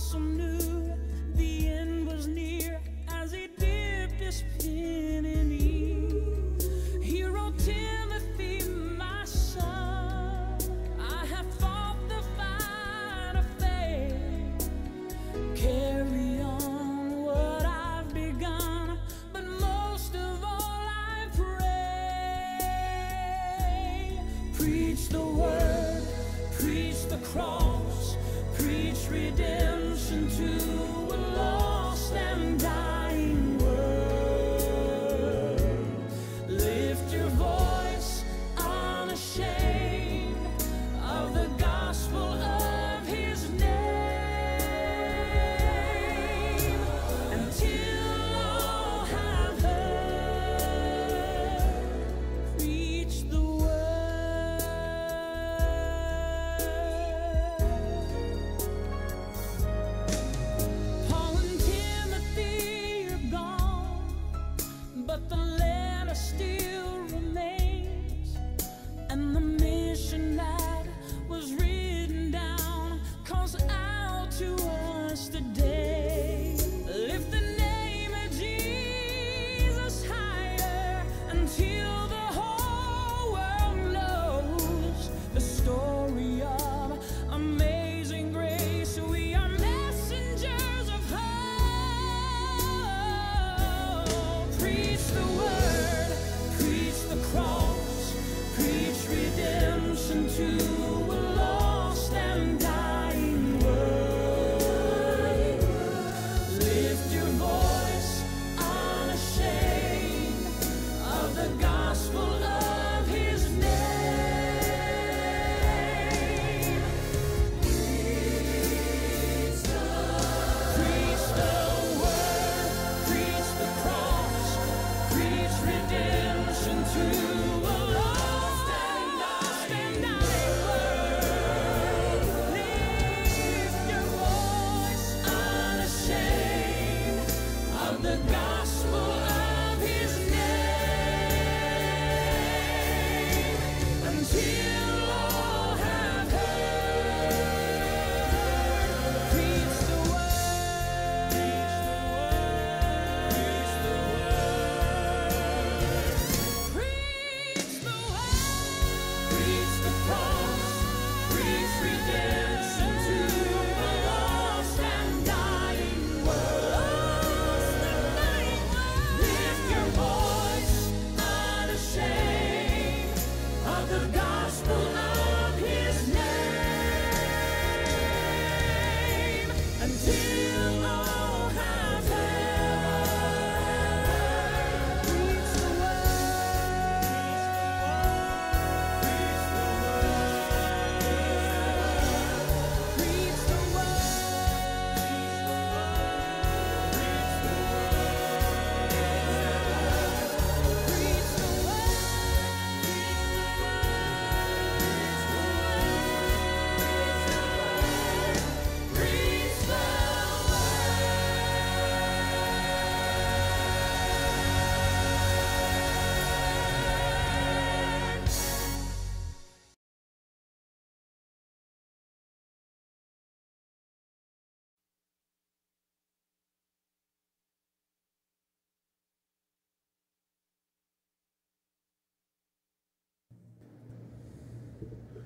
apostle knew the end was near as he dipped his pen in ink. He wrote, Timothy, my son, I have fought the fight of faith. Carry on what I've begun, but most of all I pray. Preach the word, preach the cross, preach redemption to a lost and dying world. Lift your voice unashamed of the gospel of his name, until all have heard. Preach the word. Paul and Timothy are gone, but the letter still remains, and the mission that was written down calls out to us today. Lift the name of Jesus higher until the whole world knows the story of amazing grace. We are messengers of hope. Preach the word, preach the cross, preach redemption to a lost and dying world. Lift your voice unashamed of the gospel of his name. Preach the word, preach the cross, preach redemption to a lost and dying world. Lift your voice unashamed of the gospel of his name, until all have heard. Preach the word. Preach the word. Preach the word. Preach the cross. Preach redemption to a lost and dying world. Lift your voice unashamed of the gospel of his name, until all have heard. Preach the word. Preach the word. Preach the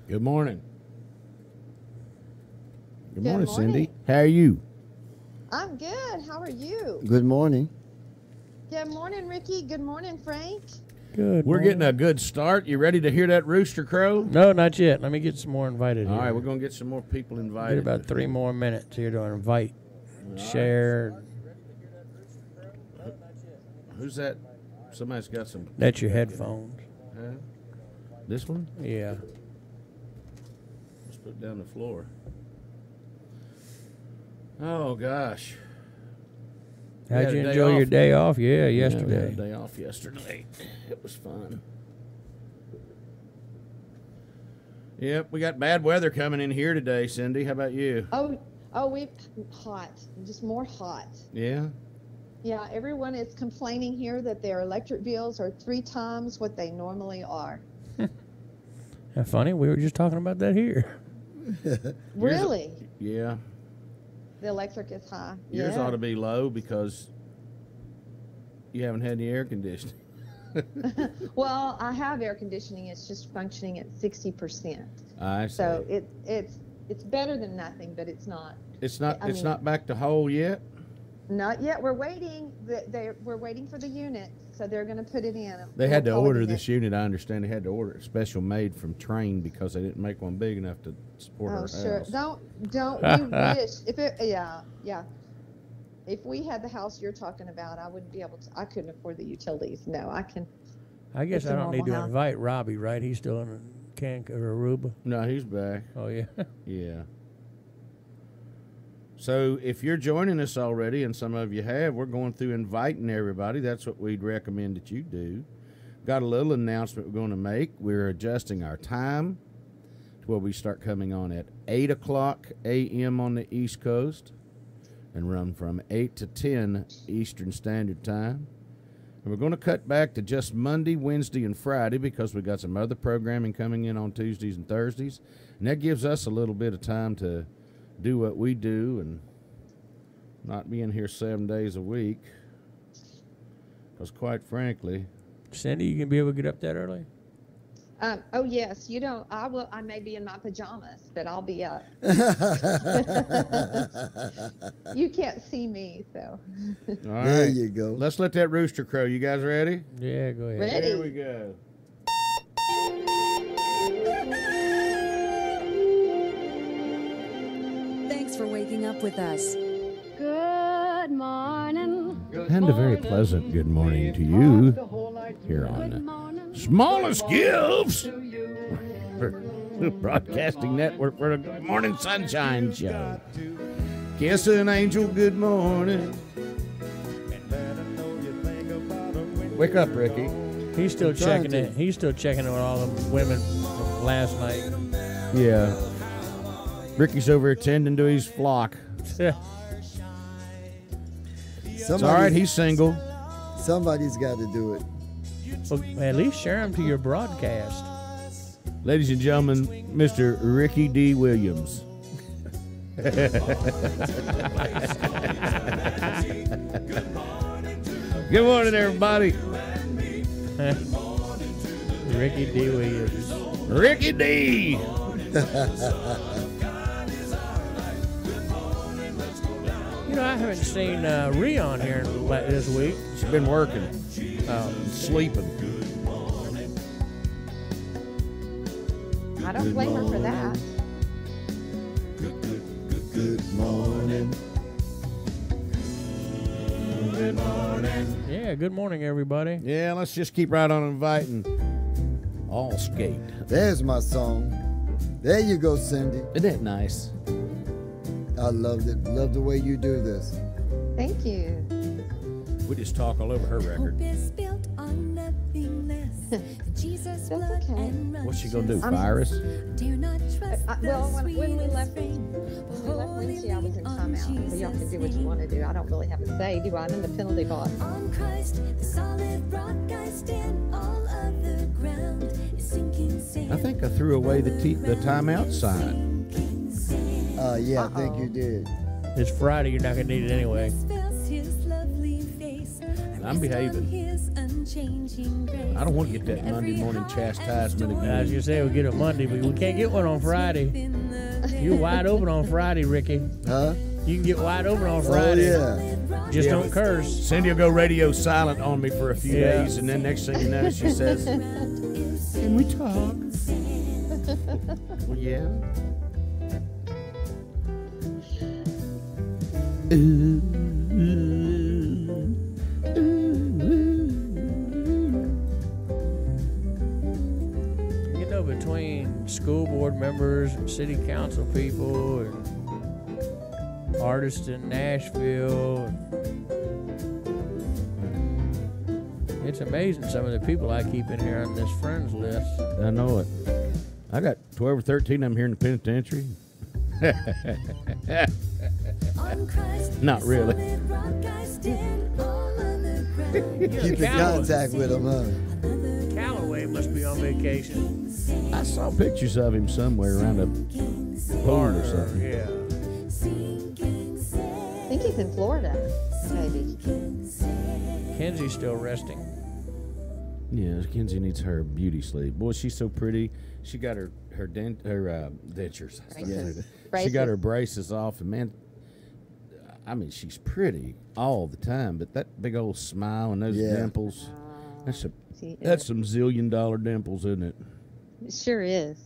Good morning. Good Good morning, Cindy. morning. How are you? I'm good. How are you? Good morning. Good morning, Ricky. Good morning, Frank. Good. We're morning. getting a good start. You ready to hear that rooster crow? No, not yet. Let me get some more invited All here. right, we're going to get some more people Get invited. about 3 more minutes here to invite, share. Who's that? Somebody's got some. That's your headphones. Huh? This one? Yeah. Let's put it down the floor. Oh, gosh. How'd had you a day enjoy your off. day off? Yeah, Yeah, we yesterday. had a day off yesterday. It was fun. Yep, we got bad weather coming in here today, Cindy. How about you? Oh, we hot, just more hot. Yeah? Yeah, everyone is complaining here that their electric bills are 3 times what they normally are. How funny. We were just talking about that here. Really? Yeah. The electric is high. Yours Yeah. ought to be low because you haven't had any air conditioning. Well, I have air conditioning. It's just functioning at 60%. I see. So it's better than nothing, but it's not. It's not. I It's mean- not back to whole yet. Not yet. We're waiting. We're waiting for the unit, so they're going to put it in. They had to We'll call it order in this unit. I understand they had to order it special made from Train because they didn't make one big enough to support Oh, our sure. house. Don't we wish if it? Yeah. If we had the house you're talking about, I wouldn't be able to. I couldn't afford the utilities. No, I can. I guess It's a I don't need to normal house. invite Robbie, right? He's still in Aruba. No, he's back. Oh, yeah. Yeah. So if you're joining us already, and some of you have, we're going through inviting everybody. That's what we'd recommend that you do. Got a little announcement we're going to make. We're adjusting our time to where we start coming on at 8 o'clock a.m. on the East Coast and run from 8 to 10 Eastern Standard Time. And we're going to cut back to just Monday, Wednesday, and Friday because we've got some other programming coming in on Tuesdays and Thursdays. And that gives us a little bit of time to do what we do and not be in here 7 days a week. Because quite frankly... Cindy, you can be able to get up that early? Oh yes, you don't. I will. I may be in my pajamas, but I'll be up. You can't see me, so. All right. There you go. Let's let that rooster crow. You guys ready? Yeah, go ahead. Ready. Here we go. Thanks for waking up with us. Good morning. And a very pleasant good morning to you here on Smallest Gifts Broadcasting Network for the Good Morning Sunshine Show. Kiss an angel good morning. Wake up, Ricky. He's still I'm trying checking to. it. He's still checking on all the women from last night. Yeah. Ricky's over attending to his flock. It's all right, he's single. Somebody's got to do it. Well, at least share them to your broadcast. Ladies and gentlemen, Mr. Ricky D. Williams. Good morning, everybody. Ricky D. Williams. Ricky D. You know, I haven't seen Rion here this week. She's been working, Oh, sleeping. I don't blame her for that. Good morning. yeah, good morning, everybody. Yeah, let's just keep right on inviting all skate. There's my song. There you go, Cindy. Isn't that nice? I loved it. Love the way you do this. Thank you. We just talk all over her record. That's okay. What's she gonna do? Fire us? Well, when we left Wednesday, I was in timeout. So y'all can do what you want to do. I don't really have a say, do I? I'm in the penalty box. On Christ, the solid rock I stand, all other ground is sinking sand. I think I threw away the timeout sign. Yeah, I think you did. It's Friday. You're not going to need it anyway. I'm behaving. I don't want to get that Monday morning chastisement I was again. going to say we'll get it Monday, but we can't get one on Friday. You're wide open on Friday, Ricky. Huh? You can get wide open on Friday. Oh, yeah. Just Yeah, don't but- curse. Cindy will go radio silent on me for a few Yeah. days, and then next thing you know, she says, "Can we talk?" Well, yeah. You know, between school board members and city council people and artists in Nashville, it's amazing some of the people I keep in here on this friends list. I know it. I got 12 or 13 of them here in the penitentiary. Not really. Keep in contact with them, huh? Callaway must be on vacation. I saw pictures of him somewhere around a pool or something. Yeah. Kenzie's in Florida, maybe. Kenzie's still resting. Yeah, Kenzie needs her beauty sleep. Boy, she's so pretty. She got her dentures. Braces. She got her braces off, and man, I mean, she's pretty all the time. But that big old smile and those dimples, that's some $1 zillion dimples, isn't it? It sure is.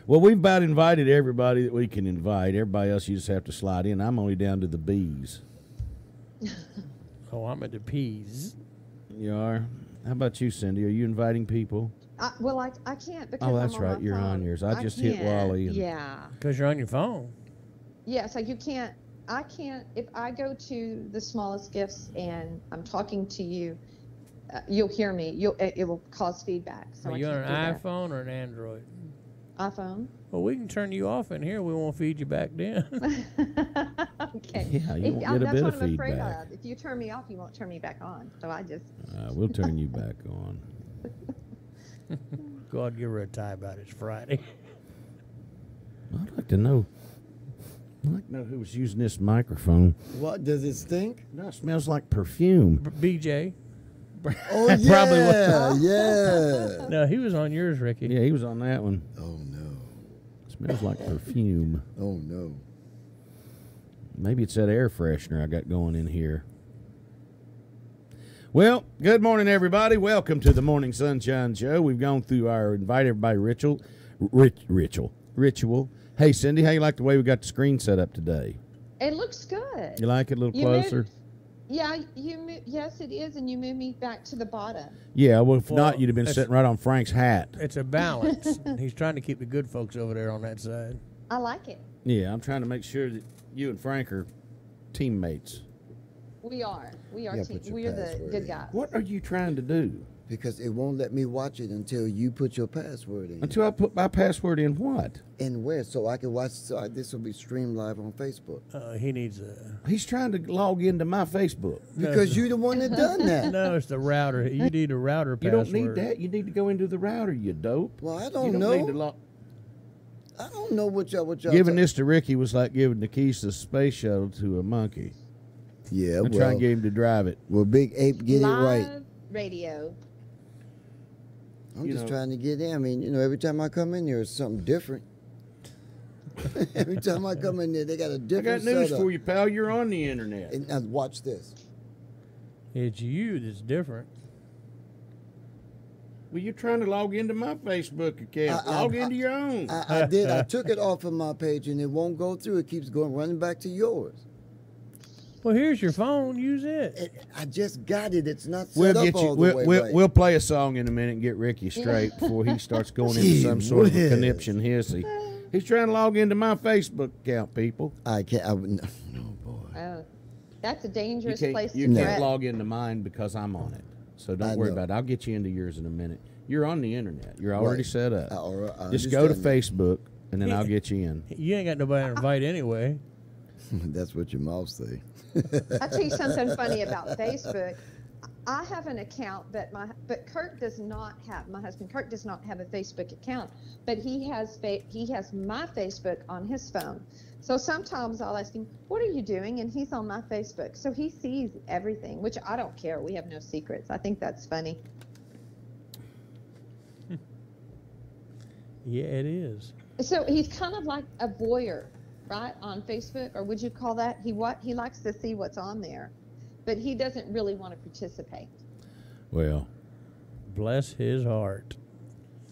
Well, we've about invited everybody that we can invite. Everybody else, you just have to slide in. I'm only down to the B's. Oh, I'm at the P's. You are? How about you, Cindy? Are you inviting people? I can't because Oh, that's I'm on right. my You're phone. on yours. I just hit can't. Wally. And Yeah. Because you're on your phone. Yeah, so you can't. I can't. If I go to the smallest gifts and I'm talking to you, you'll hear me. It will cause feedback. So Are you on an iPhone or an Android? iPhone. Well, we can turn you off in here. We won't feed you back then. Okay. Yeah, you won't get a that's bit what of I'm afraid feedback. of. If you turn me off, you won't turn me back on. So I just. We'll turn you back on. Go ahead and give her a tie about it. It's Friday. I'd like to know. I'd like to know who was using this microphone. What, does it stink? No, it smells like perfume. BJ. Oh, That yeah, probably was- yeah. No, he was on yours, Ricky. Yeah, he was on that one. Oh, no. Smells like perfume. Oh, no. Maybe it's that air freshener I got going in here. Well, good morning, everybody. Welcome to the Morning Sunshine Show. We've gone through our invite everybody ritual. Hey, Cindy, how you like the way we got the screen set up today? It looks good. You like it a little You closer? moved- Yeah, yes, it is, and you moved me back to the bottom. Yeah, well, if Well, not, you'd have been it's- sitting right on Frank's hat. It's a balance. He's trying to keep the good folks over there on that side. I like it. Yeah, I'm trying to make sure that you and Frank are teammates. We are. Yeah, put your We're the password good in. guys. What are you trying to do? Because it won't let me watch it until you put your password in. Until I put my password in what? And where? So I can watch. This will be streamed live on Facebook. He needs a. He's trying to log into my Facebook. Because you're the one that done that. No, it's the router. You need a router You password. don't need that. You need to go into the router, you dope. Well, I You don't don't know. need to log. I don't know what y'all. Giving this to Ricky was like giving the keys to the space shuttle to a monkey. Yeah, I'm trying to get him to drive it. Well, Big Ape, get Live it right. radio. I'm You just know- trying to get in. I mean, every time I come in there, it's something different. Every time I come in there, they got a I different got news setup. for you, pal. You're on the internet. And now watch this. It's you that's different. Well, you're trying to log into my Facebook account. Log into your own. I did. I took it off of my page, and it won't go through. It keeps going, running back to yours. Well, here's your phone. Use it. I just got it. It's not set We'll up get you. all the way right. We'll play a song in a minute and get Ricky straight before he starts going into some sort of a Gee whiz. conniption hissy. He's trying to log into my Facebook account, people. I can't. No, boy. Oh, that's a You dangerous can't, place to you can't threat. log into mine because I'm on it. So don't I worry know. about it. I'll get you into yours in a minute. You're on the internet. You're already Right. set up. I Just go to understand that. Facebook, and then I'll get you in. You ain't got nobody to invite anyway. That's what your mouth say. I'll tell you something funny about Facebook. I have an account, but Kurt does not have. My husband Kurt does not have a Facebook account, but he has my Facebook on his phone. So sometimes I'll ask him, "What are you doing?" And he's on my Facebook, so he sees everything, which I don't care. We have no secrets. I think that's funny. Yeah, it is. So he's kind of like a voyeur, right, on Facebook, or would you call that? He likes to see what's on there, but he doesn't really want to participate. Well, Bless his heart.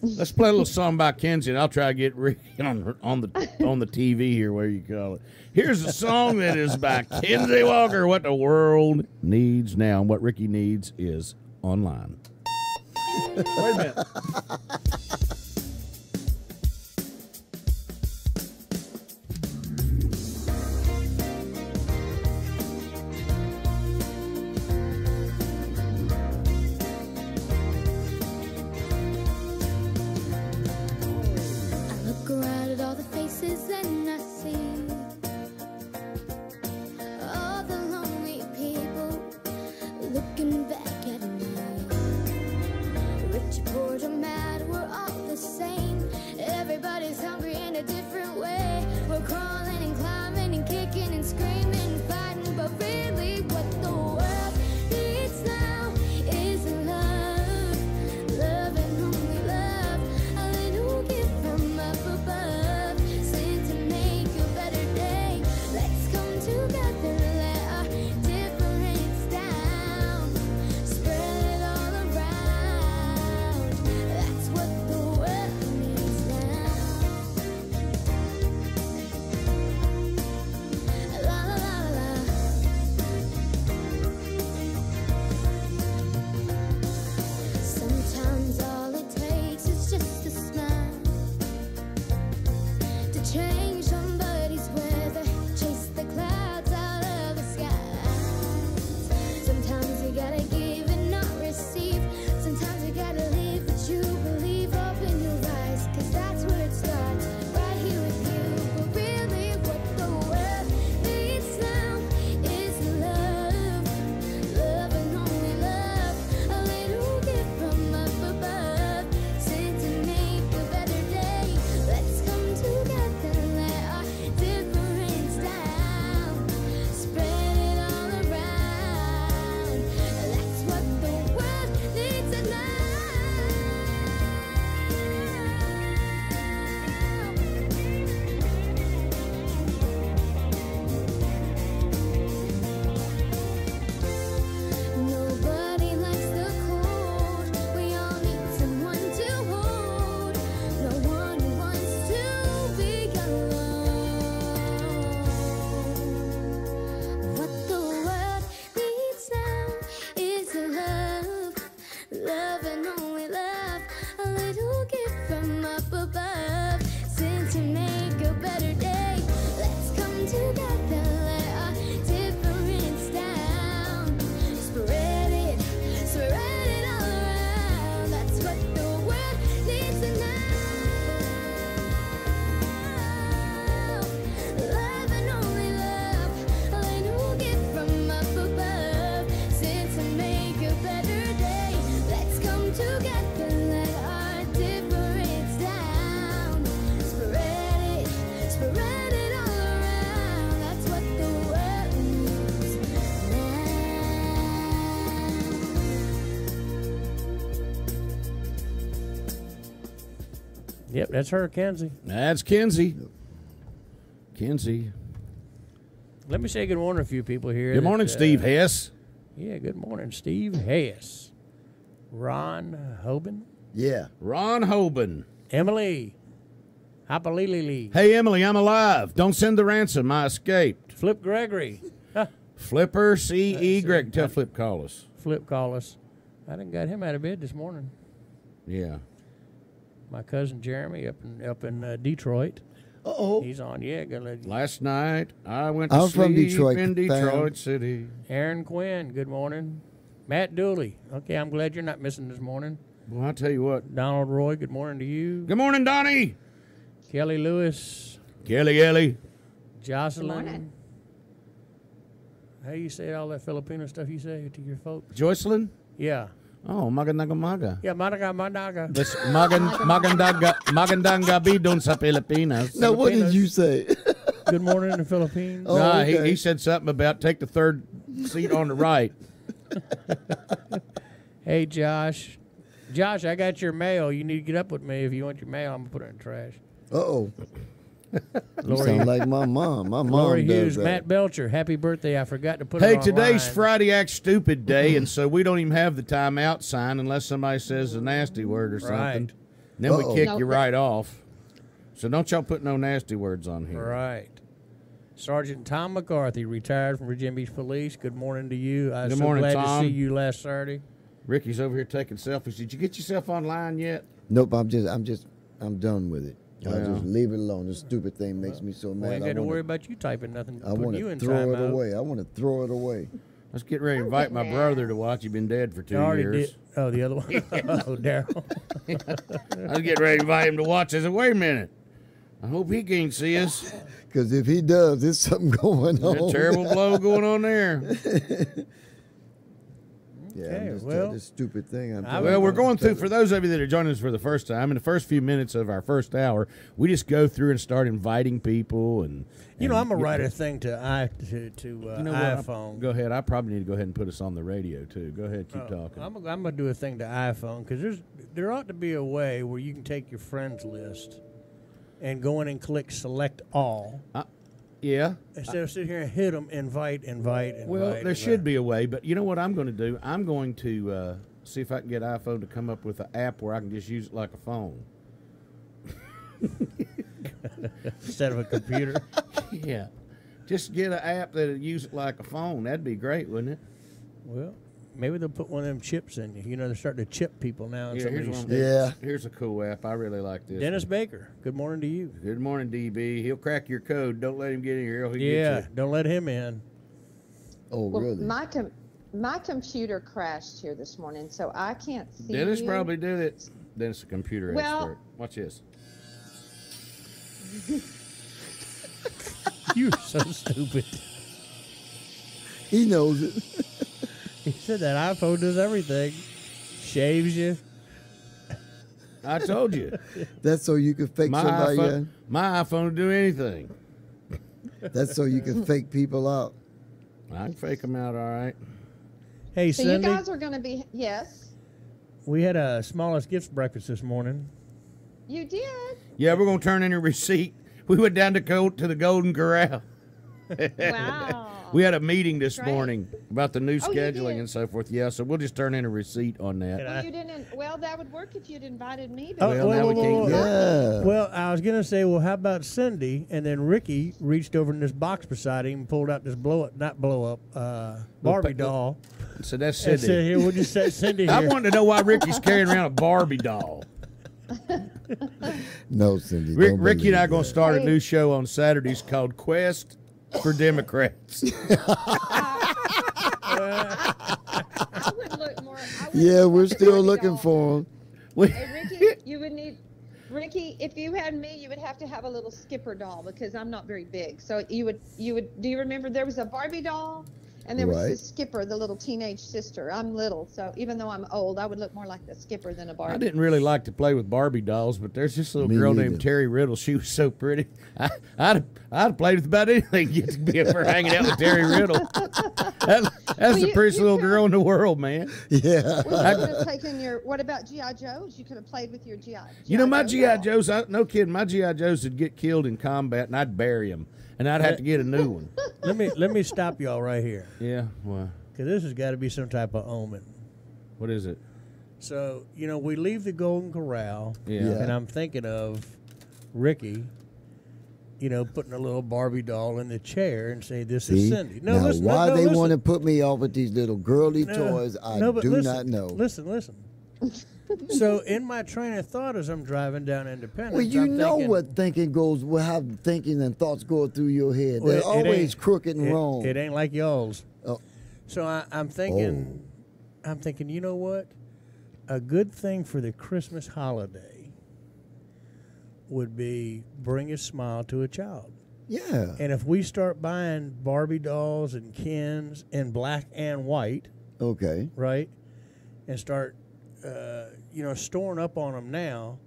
let's play a little song by Kenzie, and I'll try to get Ricky on the TV here, where you call it. Here's a song that is by Kenzie Walker. What the world needs now, and what Ricky needs is online. Wait a minute. I look around at all the faces and I see all the lonely people looking back at me. Rich or poor, don't matter, we're Yep, that's her, Kenzie. That's Kenzie. Kenzie. Let me say good morning to a few people here. Good morning, Steve Hess. Yeah, good morning, Steve Hess. Ron Hoban. Yeah. Ron Hoban. Emily. Hopalili. Hey, Emily, I'm alive. Don't send the ransom. I escaped. Flip Gregory. Flipper C.E. Greg. Tell Flip call us. Flip call us. I done got him out of bed this morning. Yeah. My cousin Jeremy up in Detroit. Uh-oh. He's on. Yeah, good. Last night, I went to I'm sleep from Detroit, in Detroit fam. City. Aaron Quinn. Good morning. Matt Dooley. Okay, I'm glad you're not missing this morning. Well, I'll tell you what. Donald Roy. Good morning to you. Good morning, Donnie. Kelly Lewis. Kelly Ellie. Jocelyn. Good morning. How you say all that Filipino stuff you say to your folks? Joycelyn. Yeah. Oh, maga. Yeah, madaga. This magandang gabi dun sa Pilipinas. Now, what did you say? Good morning in the Philippines. Oh, Nah, okay. he said something about take the third seat on the right. Hey, Josh. Josh, I got your mail. You need to get up with me. If you want your mail, I'm going to put it in the trash. Uh-oh. You Lori, sound like my mom. My mom Lori does Hughes, that. Matt Belcher, happy birthday. I forgot to put it Hey, online. today's Friday Act Stupid Day, and so we don't even have the timeout sign unless somebody says a nasty word or something. Right. Then Uh-oh. we kick No, you but- right off. So don't y'all put no nasty words on here. Right. Sergeant Tom McCarthy, retired from Virginia Beach Police. Good morning to you. I was Good so morning, glad Tom. to see you last Saturday. Ricky's over here taking selfies. Did you get yourself online yet? Nope, I'm done with it. I'll Well. just leave it alone. This stupid thing makes me so We mad. ain't I got to wanna- worry about you typing nothing, I putting want you to in throw it timeout. away. I want to throw it away. Let's get ready to invite my brother to watch. He's been dead for 2 I already years. did. Oh, the other one. Oh, Daryl. I was getting ready to invite him to watch. I said, wait a minute. I hope he can't see us. Because if he does, there's something going There's on. a terrible blow going on there. Yeah, Okay, I'm just well, this stupid thing. Well, we're going through, for those of you that are joining us for the first time, in the first few minutes of our first hour, we just go through and start inviting people. And You know, I'm going to you- write a thing to you know what? iPhone. Go ahead. I probably need to go ahead and put us on the radio, too. Go ahead. Keep talking. I'm going to do a thing to iPhone because there ought to be a way where you can take your friends list and go in and click select all Yeah. instead of sitting here and hit them, invite. Well, there should be a way, but you know what I'm going to do? I'm going to see if I can get iPhone to come up with an app where I can just use it like a phone. instead of a computer. Yeah. Just get an app that'll use it like a phone. That'd be great, wouldn't it? Well, maybe they'll put one of them chips in you. You know, they're starting to chip people now in Yeah, some of here's these one. states. Yeah. Here's a cool app. I really like this. Dennis one. Baker, good morning to you. Good morning, DB. He'll crack your code. Don't let him get in here. He'll Yeah, get don't let him in. Oh, Well, really? my computer crashed here this morning, so I can't see you. Dennis you. probably did it. Dennis, a computer Well- expert. Watch this. You're so stupid. He knows it. He said that iPhone does everything. Shaves you. I told you. That's so you can fake my somebody iPhone, in. my iPhone will do anything. That's so you can fake people out. I can fake them out all right. Hey, So you Cindy, guys are going to be yes, we had a smallest gifts breakfast this morning. you did. Yeah, we're going to turn in a receipt. We went down to the Golden Corral. Wow. We had a meeting this Great. morning about the new Oh, you scheduling did? and so forth. Yeah, so we'll just turn in a receipt on that. Can I- Well, you didn't. Well, that would work if you'd invited me. Oh, Well, wait, now wait, we can't wait, go. wait. Yeah. Well, I was gonna say, well, how about Cindy? And then Ricky reached over in this box beside him and pulled out this Barbie doll. So that's And said, Cindy. "Here, we'll just set Cindy I here." wanted to know why Ricky's carrying around a Barbie doll. No, Cindy. don't Ricky and I are believe going that. to start a Hey. new show on Saturdays called Quest for Democrats. I would look more. I would Yeah, look we're like a still Barbie looking doll. for him. We- Hey, Ricky, you would need. Ricky, if you had me, you would have to have a little Skipper doll because I'm not very big. So you would. Do you remember there was a Barbie doll, And there was Right. the Skipper, the little teenage sister. I'm little, so even though I'm old, I would look more like the Skipper than a Barbie. I didn't really like to play with Barbie dolls, but there's this little Me girl neither. named Terry Riddle. She was so pretty. I'd have played with about anything to get to be for hanging out with Terry Riddle. That's the you- prettiest you little could- girl in the world, man. Yeah. Well, you could have taken your. What about GI Joes? You could have played with your GI. You know, my Joe G.I. doll. Joes, no kidding, my G.I. Joes would get killed in combat, and I'd bury them, and I'd have to get a new one. Let me stop y'all right here, Yeah, well, because this has got to be some type of omen. what is it? So we leave the Golden Corral, Yeah. Yeah. and I'm thinking of Ricky, putting a little Barbie doll in the chair and say, "This is See? Cindy." No, now, listen. why no, they listen. want to put me off with these little girly No, toys, I no, but do listen, not know. Listen. So in my train of thought as I'm driving down Independence, Well, you I'm know thinking, what thinking goes, how thinking and thoughts go through your head. well, They're it always ain't- crooked and it- wrong. It ain't like y'all's. Oh. So I'm thinking, you know what? A good thing for the Christmas holiday would be bring a smile to a child. Yeah. And if we start buying Barbie dolls and Kens in black and white, Okay. right, and start, storing up on them now,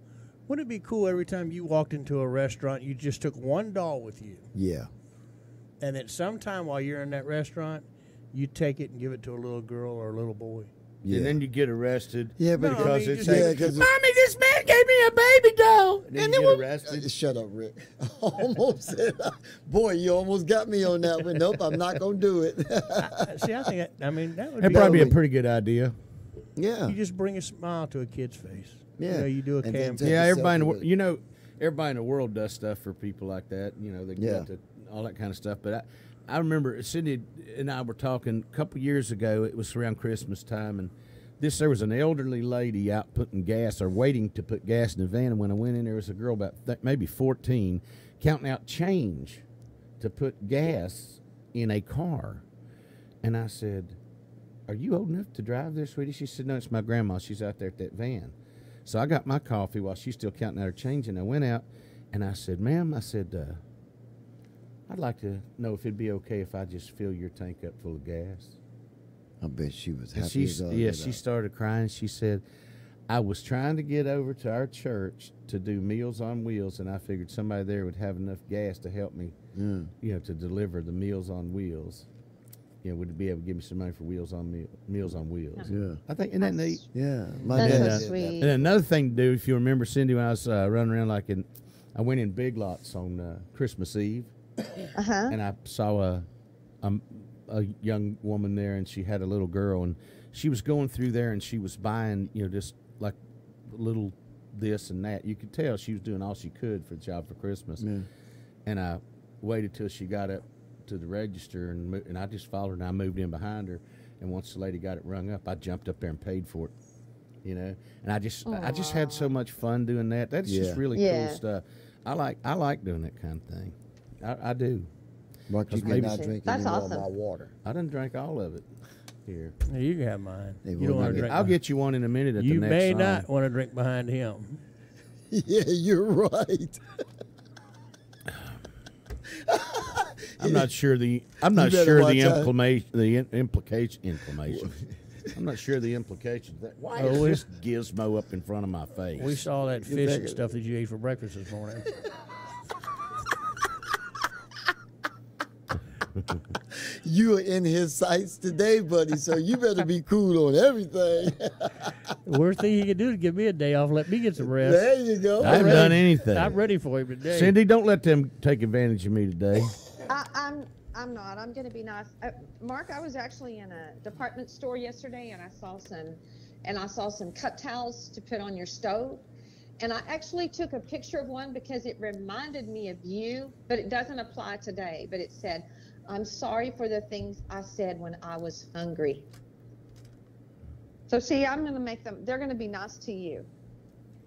wouldn't it be cool every time you walked into a restaurant, you just took one doll with you, Yeah. and at some time while you're in that restaurant, you take it and give it to a little girl or a little boy? Yeah. And then you get arrested. Yeah, but No, I because mean, it's just- yeah, like, because Mommy, this man gave me a baby doll. And then you get arrested. Shut up, Rick. Almost said, boy, you almost got me on that one. Nope, I'm not gonna do it. See, I think that would That'd be. probably be a Totally. pretty good idea. Yeah. You just bring a smile to a kid's face. Yeah. You do a And then campaign. take Yeah, a everybody in the selfie world, with it. everybody in the world does stuff for people like that. They Yeah. get to all that kind of stuff. But I remember Cindy and I were talking a couple years ago. It was around Christmas time, and there was an elderly lady out putting gas or waiting to put gas in the van. And when I went in, there was a girl about maybe 14 counting out change to put gas in a car. And I said, "Are you old enough to drive there, sweetie?" She said, "No, it's my grandma. She's out there at that van." So I got my coffee while she's still counting out her change, and I went out, and I said, "Ma'am," I said, "I'd like to know if it'd be okay if I just fill your tank up full of gas." I bet she was And happy as all get she out. started crying. She said, "I was trying to get over to our church to do Meals on Wheels, and I figured somebody there would have enough gas to help me, to deliver the Meals on Wheels. Would be able to give me some money for Meals on Wheels." Yeah. I think, isn't that neat? Yeah. My That's dad so did that. sweet. And another thing to do, if you remember, Cindy, when I was running around I went in Big Lots on Christmas Eve, and I saw a young woman there, and she had a little girl, and she was going through there, and she was buying, just like little this and that. You could tell she was doing all she could for the job for Christmas. Yeah. And I waited till she got up to the register, and I just followed her, and I moved in behind her. And once the lady got it rung up, I jumped up there and paid for it. And I just had so much fun doing that. That's just Yeah. really Yeah. cool stuff. I like doing that kind of thing. I do. Mark, you Maybe- cannot drink That's any more of awesome. my water. I done drank all of it here. Yeah, you can have mine. They You will don't not want to get- drink. I'll mine. get you one in a minute at You the next may song. not want to drink behind him. Yeah, you're right. I'm not sure the better watch out. implication. I'm not sure the implications. Why is Oh, this gizmo up in front of my face? We saw that fish and stuff that you ate for breakfast this morning. You are in his sights today, buddy, so you better be cool on everything. The worst thing he could do is give me a day off, let me get some rest. There you go. I haven't done anything. I'm ready for him today. Cindy, don't let them take advantage of me today. I'm not. I'm going to be nice. Mark, I was actually in a department store yesterday, and I saw some cut towels to put on your stove. And I actually took a picture of one because it reminded me of you, but it doesn't apply today. But it said, "I'm sorry for the things I said when I was hungry." So see, I'm going to make them. They're going to be nice to you.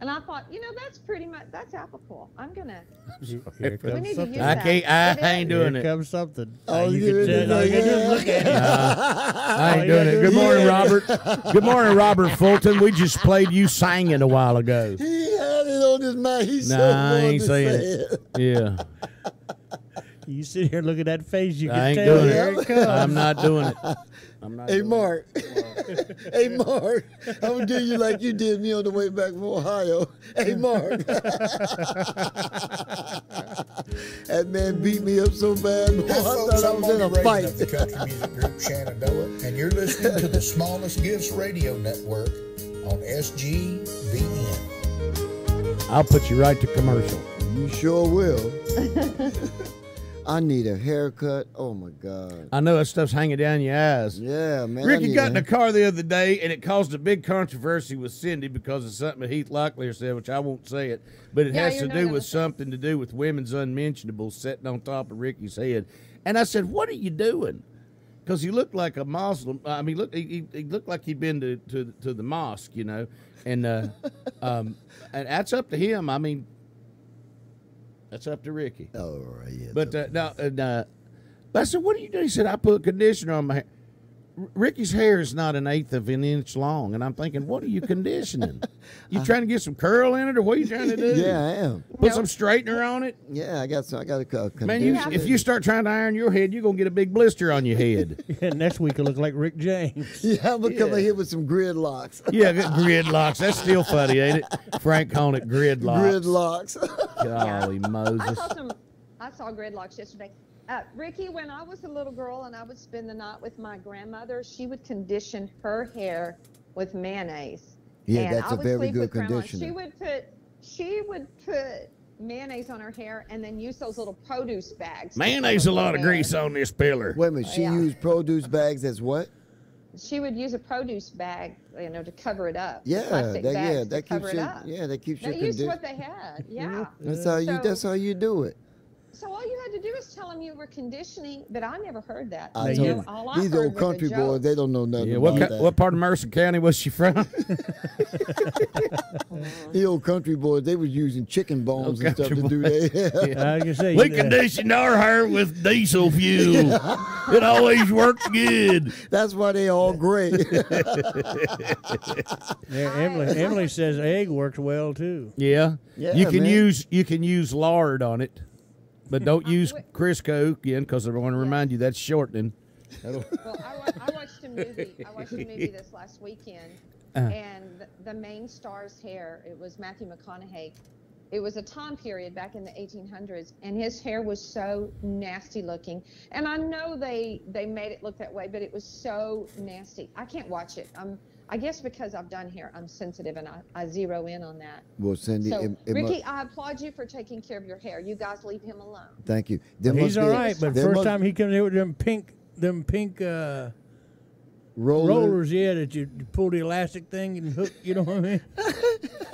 And I thought, that's pretty much, that's apropos. I'm going to, Here we comes need to something. use I that. can't. It I ain't is. doing Here it. comes something. Oh, you you can did tell. it, All you gotta do is yeah. look at it. I ain't Oh, doing yeah, it. Good yeah. morning, Robert. Good morning, Robert Fulton. We just played you singing a while ago. He had it on his mind. He Nah, so I wanted ain't to saying say it. Yeah. You sit here and look at that face. You I can ain't tell. doing Here it. it comes. I'm not doing it. I'm not Hey, doing Mark. Hey, Mark. I'm going to do you like you did me on the way back from Ohio. Hey, Mark. That man beat me up so bad. Boy, I Hi, folks, thought I I'm was in Marty a Braden fight. of the country music group Shenandoah, and you're listening to the Smallest Gifts Radio Network on SGBN. it. I'll put you right to commercial. You sure will. I need a haircut. Oh, my God. I know that stuff's hanging down your eyes. Yeah, man. I Ricky need got a in the car the other day, and it caused a big controversy with Cindy because of something that Heath Locklear said, which I won't say it, but it Yeah, has you're to not do gonna with say it. something to do with women's unmentionables sitting on top of Ricky's head. And I said, "What are you doing?" Because he looked like a Muslim. I mean, look, he looked like he'd been to the mosque, you know, and and that's up to him. I mean, that's up to Ricky. Oh, right, yeah. But but I said, "What do you do?" He said, "I put conditioner on my hair." Ricky's hair is not an eighth of an inch long, and I'm thinking, what are you conditioning? You trying to get some curl in it, or what are you trying to do? Yeah, I am. Put some straightener on it. Yeah, I got a conditioner. Man, if you start trying to iron your head, you're gonna get a big blister on your head. And next week it'll look like Rick James. Yeah, I'm going to come in here with some gridlocks. Yeah, gridlocks. That's still funny, ain't it? Frank calling it gridlocks. Gridlocks. Golly Moses. I saw gridlocks yesterday. Ricky, when I was a little girl and I would spend the night with my grandmother, she would condition her hair with mayonnaise. Yeah, And that's I a would very sleep good with Grandma. conditioner. She would put mayonnaise on her hair and then use those little produce bags. to Mayonnaise, a cover lot her of hair. grease on this pillar. Wait a minute. She Yeah. used produce bags as what? She would use a produce bag, to cover it up. Yeah, plastic bags that to cover keeps it your up. that keeps your They used condition. what they had. Yeah. That's how you do it. So all you had to do is tell them you were conditioning, but I never heard that. I told You know, you. all I These heard old was a country joke. boys, they don't know nothing Yeah, about that. what part of Mercer County was she from? The old country boys, they was using chicken bones Old and stuff country to do that. I can say We conditioned our hair with diesel fuel. It always works good. That's why they all gray. Yeah, Emily says egg works well too. Yeah. Yeah, you can man. use lard on it, but don't use Crisco again because I want to remind you that's shortening. Well, I watched a movie. I watched a movie this last weekend, Uh-huh. and the main star's hair. It was Matthew McConaughey. It was a time period back in the 1800s, and his hair was so nasty looking. And I know they made it look that way, but it was so nasty. I can't watch it. I guess because I've done hair, I'm sensitive, and I zero in on that. Well, Cindy, So, Ricky, I applaud you for taking care of your hair. You guys leave him alone. thank you. There He's must all be- right, but there first must- time he comes in with them pink rollers, yeah, that you pull the elastic thing and hook. You know what I mean?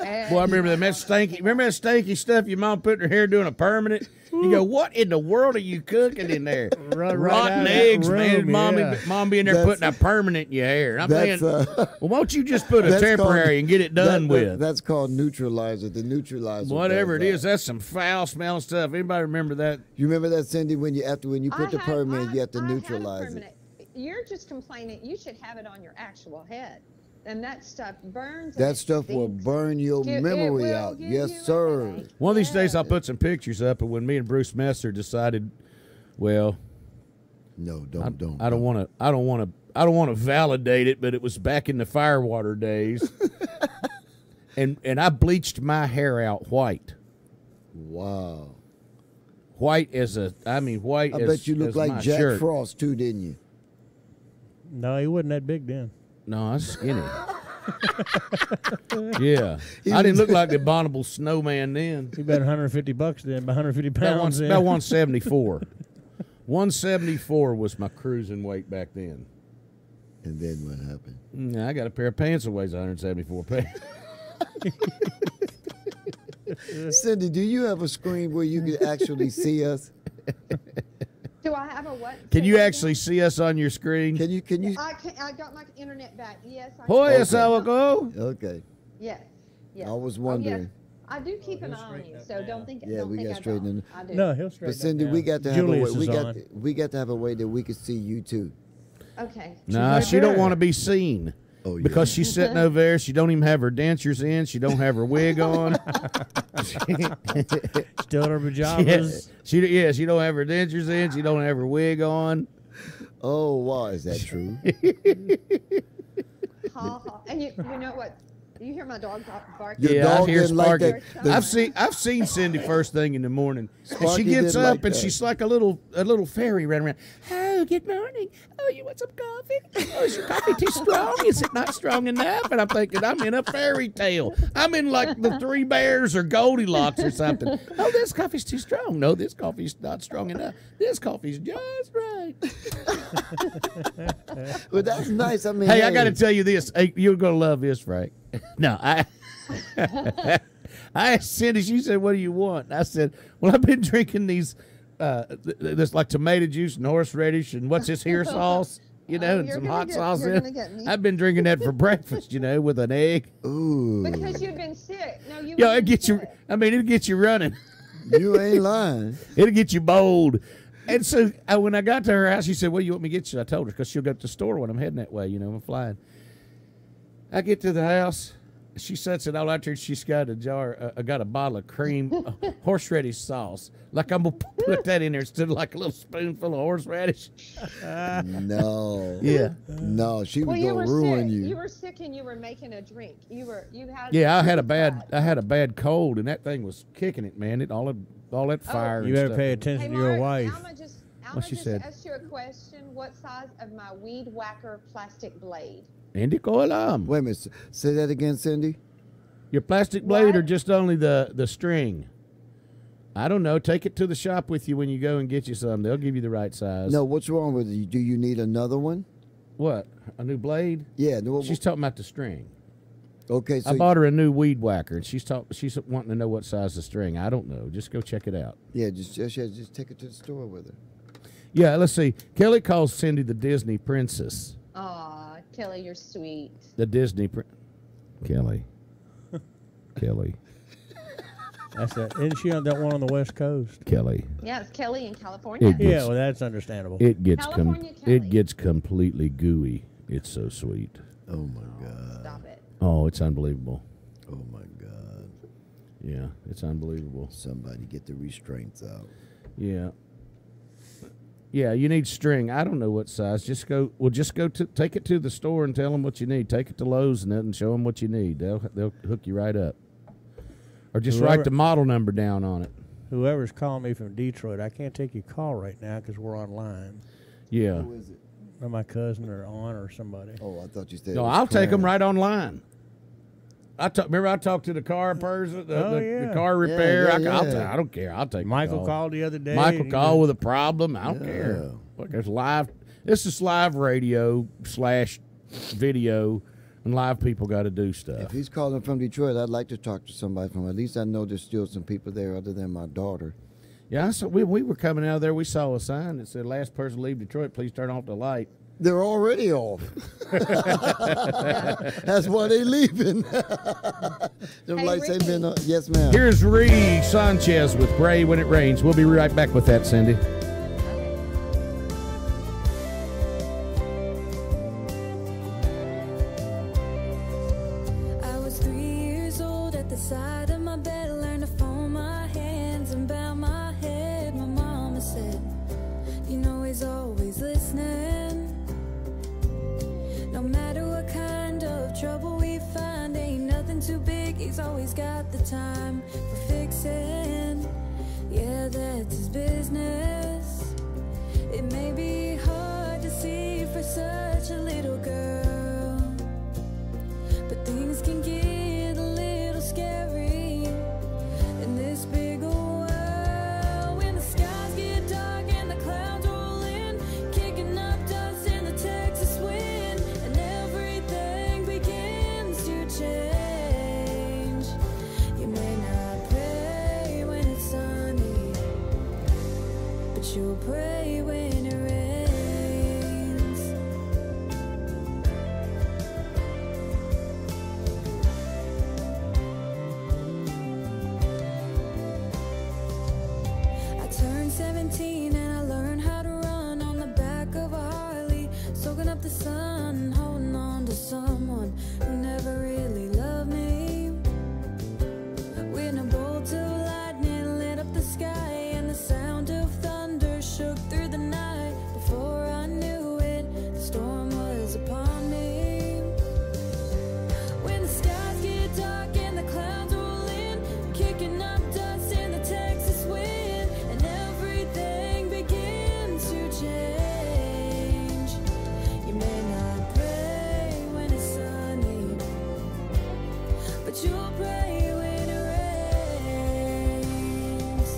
And Boy, I remember that stinky. Remember that stinky stuff your mom put in her hair doing a permanent. You go, what in the world are you cooking in there? Right out Rotten of that eggs, room, man. yeah. Mom be in there That's- putting a permanent in your hair. And I'm That's, saying, well, why don't you just put a that's temporary called- and get it done with? That's called neutralizer. The neutralizer. Whatever it does is, that. that's some foul smelling stuff. Anybody remember that? You remember that, Cindy? When you put the permanent, you have to I had a neutralize it. permanent. You're just complaining. You should have it on your actual head, and that stuff burns. and That it stuff will stinks. burn your It memory will out. give Yes, you a sir. headache. One of these days, I'll Yes. put some pictures up of when me and Bruce Messer decided, well, No, I don't. don't want to validate it, but it was back in the firewater days, and I bleached my hair out white. Wow. White as white I as bet you look as like my Jack shirt. Frost too, didn't you? No, he wasn't that big then. No, I was skinny. Yeah, I didn't look like the abominable snowman then. He about $150 then, about 150 pounds then. About 174. 174 was my cruising weight back then. And then what happened? I got a pair of pants that weighs 174 pounds. Cindy, do you have a screen where you can actually see us? Do I have a what? Can Say you what actually see us on your screen? Can you? I got my internet back. Yes. Oh, yes, Okay. I will go. Okay. Yes. Yes. I was Oh, wondering. yes. I do keep an eye on you, so don't think. Yeah, don't we think got I straightened don't. in. I do. No, he'll But straighten Cindy, that we down. got to have Julius a way. is on. We got to have a way that we could see you too. Okay. Nah, right she don't there. want to be seen. Oh, yeah. Because she's sitting over there, she don't even have her dentures in. She don't have her wig on. Still in her pajamas. She don't have her dentures in. She don't have her wig on. Oh, wow, is that true? Ha ha. And you know what? You hear my dog bark? Your Yeah, dog I hear didn't like Sparky. that. I've seen Cindy first thing in the morning. And she Sparky gets didn't up like and that. she's like a little fairy running around. Oh, good morning. Oh, you want some coffee? Oh, is your coffee too strong? Is it not strong enough? And I'm thinking I'm in a fairy tale. I'm in like the Three Bears or Goldilocks or something. Oh, this coffee's too strong. No, this coffee's not strong enough. This coffee's just right. Well, that's nice. I mean, Hey, I got to tell you this. Hey, you're gonna love this, Frank. No, I asked Cindy. She said, "What do you want?" And I said, "Well, I've been drinking these, this like tomato juice and horseradish and what's this here sauce, you know, and you're some gonna hot get- sauce you're in gonna get it. me. I've been drinking that for breakfast, you know, with an egg. Ooh, Because you've been sick. No, you. Yeah, were it gets you. sick. I mean, it'll get you running. you ain't lying. It'll get you bold." And so when I got to her house, she said, "What do you want me to get you?" I told her because she'll go to the store when I'm heading that way. You know, I'm flying. I get to the house. She sets it all out there. She's got a jar. I got a bottle of cream horseradish sauce. Like I'm gonna put that in there instead of like a little spoonful of horseradish. No. Yeah. No, she was Well, you gonna were ruin sick. you. You were sick and you were making a drink. You had. Yeah, I had a bad. bad cold, and that thing was kicking it, man. It all that fire. You and better stuff. pay Hey, attention to your Mark, wife. Alma she just said? asked you a question. What size of my weed whacker plastic blade? Indico alarm. Wait a minute. Say that again, Cindy. Your plastic blade What? or just only the string? I don't know. Take it to the shop with you when you go and get you some. They'll give you the right size. No, what's wrong with you? Do you need another one? What? A new blade? Yeah. No, She's talking about the string. okay. So I bought her a new weed whacker, and she's wanting to know what size the string. I don't know. Just go check it out. yeah, just take it to the store with her. Yeah, let's see. Kelly calls Cindy the Disney princess. Aw, Kelly, you're sweet. The Disney Kelly. Kelly. That's it. Isn't she on that one on the West Coast? Kelly. Yeah, it's Kelly in California. It Yeah, gets, well, that's understandable. it gets California Kelly. it gets completely gooey. It's so sweet. Oh my God. Stop it. Oh, it's unbelievable. Oh my God. Yeah, it's unbelievable. Somebody get the restraints out. Yeah. Yeah, you need string. I don't know what size. Just go to take it to the store and tell them what you need. Take it to Lowe's and show them what you need. They'll hook you right up. Or just write Whoever- the model number down on it. Whoever's calling me from Detroit, I can't take your call right now because we're online. Yeah. Who is it? Or my cousin or aunt or somebody. Oh, I thought you said. No, it was I'll take them Clarence. right online. Remember I talked to the car person, the yeah. car repair. yeah. I don't care. I'll take Michael the call. called the other day. Michael and he called goes, with a problem. I don't care. Look, it's live. This is live radio / video, and live people got to do If stuff. he's calling from Detroit, I'd like to talk to somebody from. At least I know there's still some people there other than my daughter. Yeah, so we were coming out of there. We saw a sign that said, "Last person to leave Detroit, please turn off the light." They're already off. That's why they leaving. The Hey, lights ain't Ricky. been on. Yes, ma'am. Here's Ree Sanchez with "Pray When It Rains." We'll be right back with that, Cindy. I was 3 years old at the side of my bed, learned to fold my hands and bow my head. My mama said, you know he's always listening. No matter what kind of trouble we find, ain't nothing too big, he's always got the time for fixing. Yeah, that's his business. It may be hard to see for such a little girl, but things can get a little scary in this big old world. When the skies get dark and the clouds roll in, kicking up dust in the Texas wind, and everything begins to change. You may not pray when it's sunny, but you'll pray when it rains. I turned 17 and I learned how to run on the back of a Harley, soaking up the sun, holding on to someone who never really loved me. With no bolt to but you'll pray when it rains.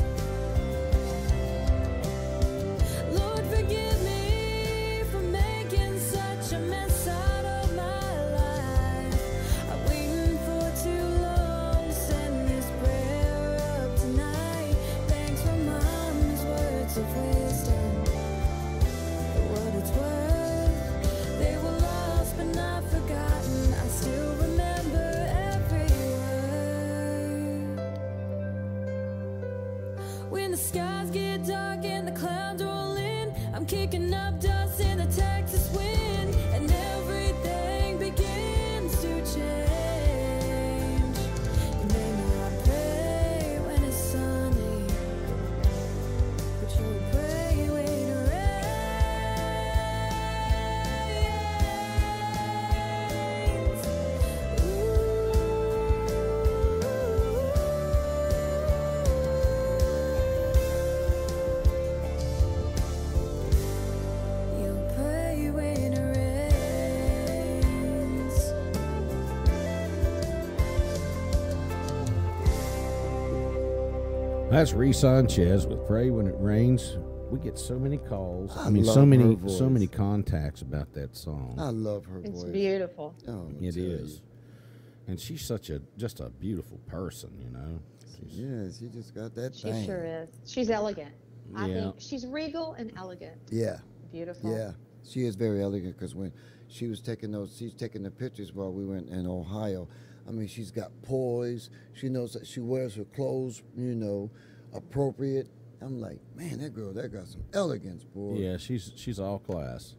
Lord, forgive me for making such a mess out of my life. I've waited for too long to send this prayer up tonight. Thanks for Mom's words of wisdom. For what it's worth, they were lost but not forgotten. I still remember every word. When the skies get dark and the clouds roll in, I'm kicking up dust in the Texas wind, and everything begins to change. Maybe I pray when it's sunny, but you'll pray when it rains. You'll pray when it rains. That's Ree Sanchez with "Pray When It Rains." We get so many calls. I I mean, love so her many voice. contacts about that song. I love her It's voice. beautiful. Oh, let me It tell is, you. and she's just a beautiful person. You know. She's- Yeah, she just got that She thing. sure is. She's elegant. I Yeah. think she's regal and elegant. Yeah, Beautiful. yeah. She is very elegant because when she's taking the pictures while we went in Ohio. I mean, she's got poise. She knows that she wears her clothes, appropriate. I'm like, man, that girl, that got some elegance, boy. Yeah, she's all class,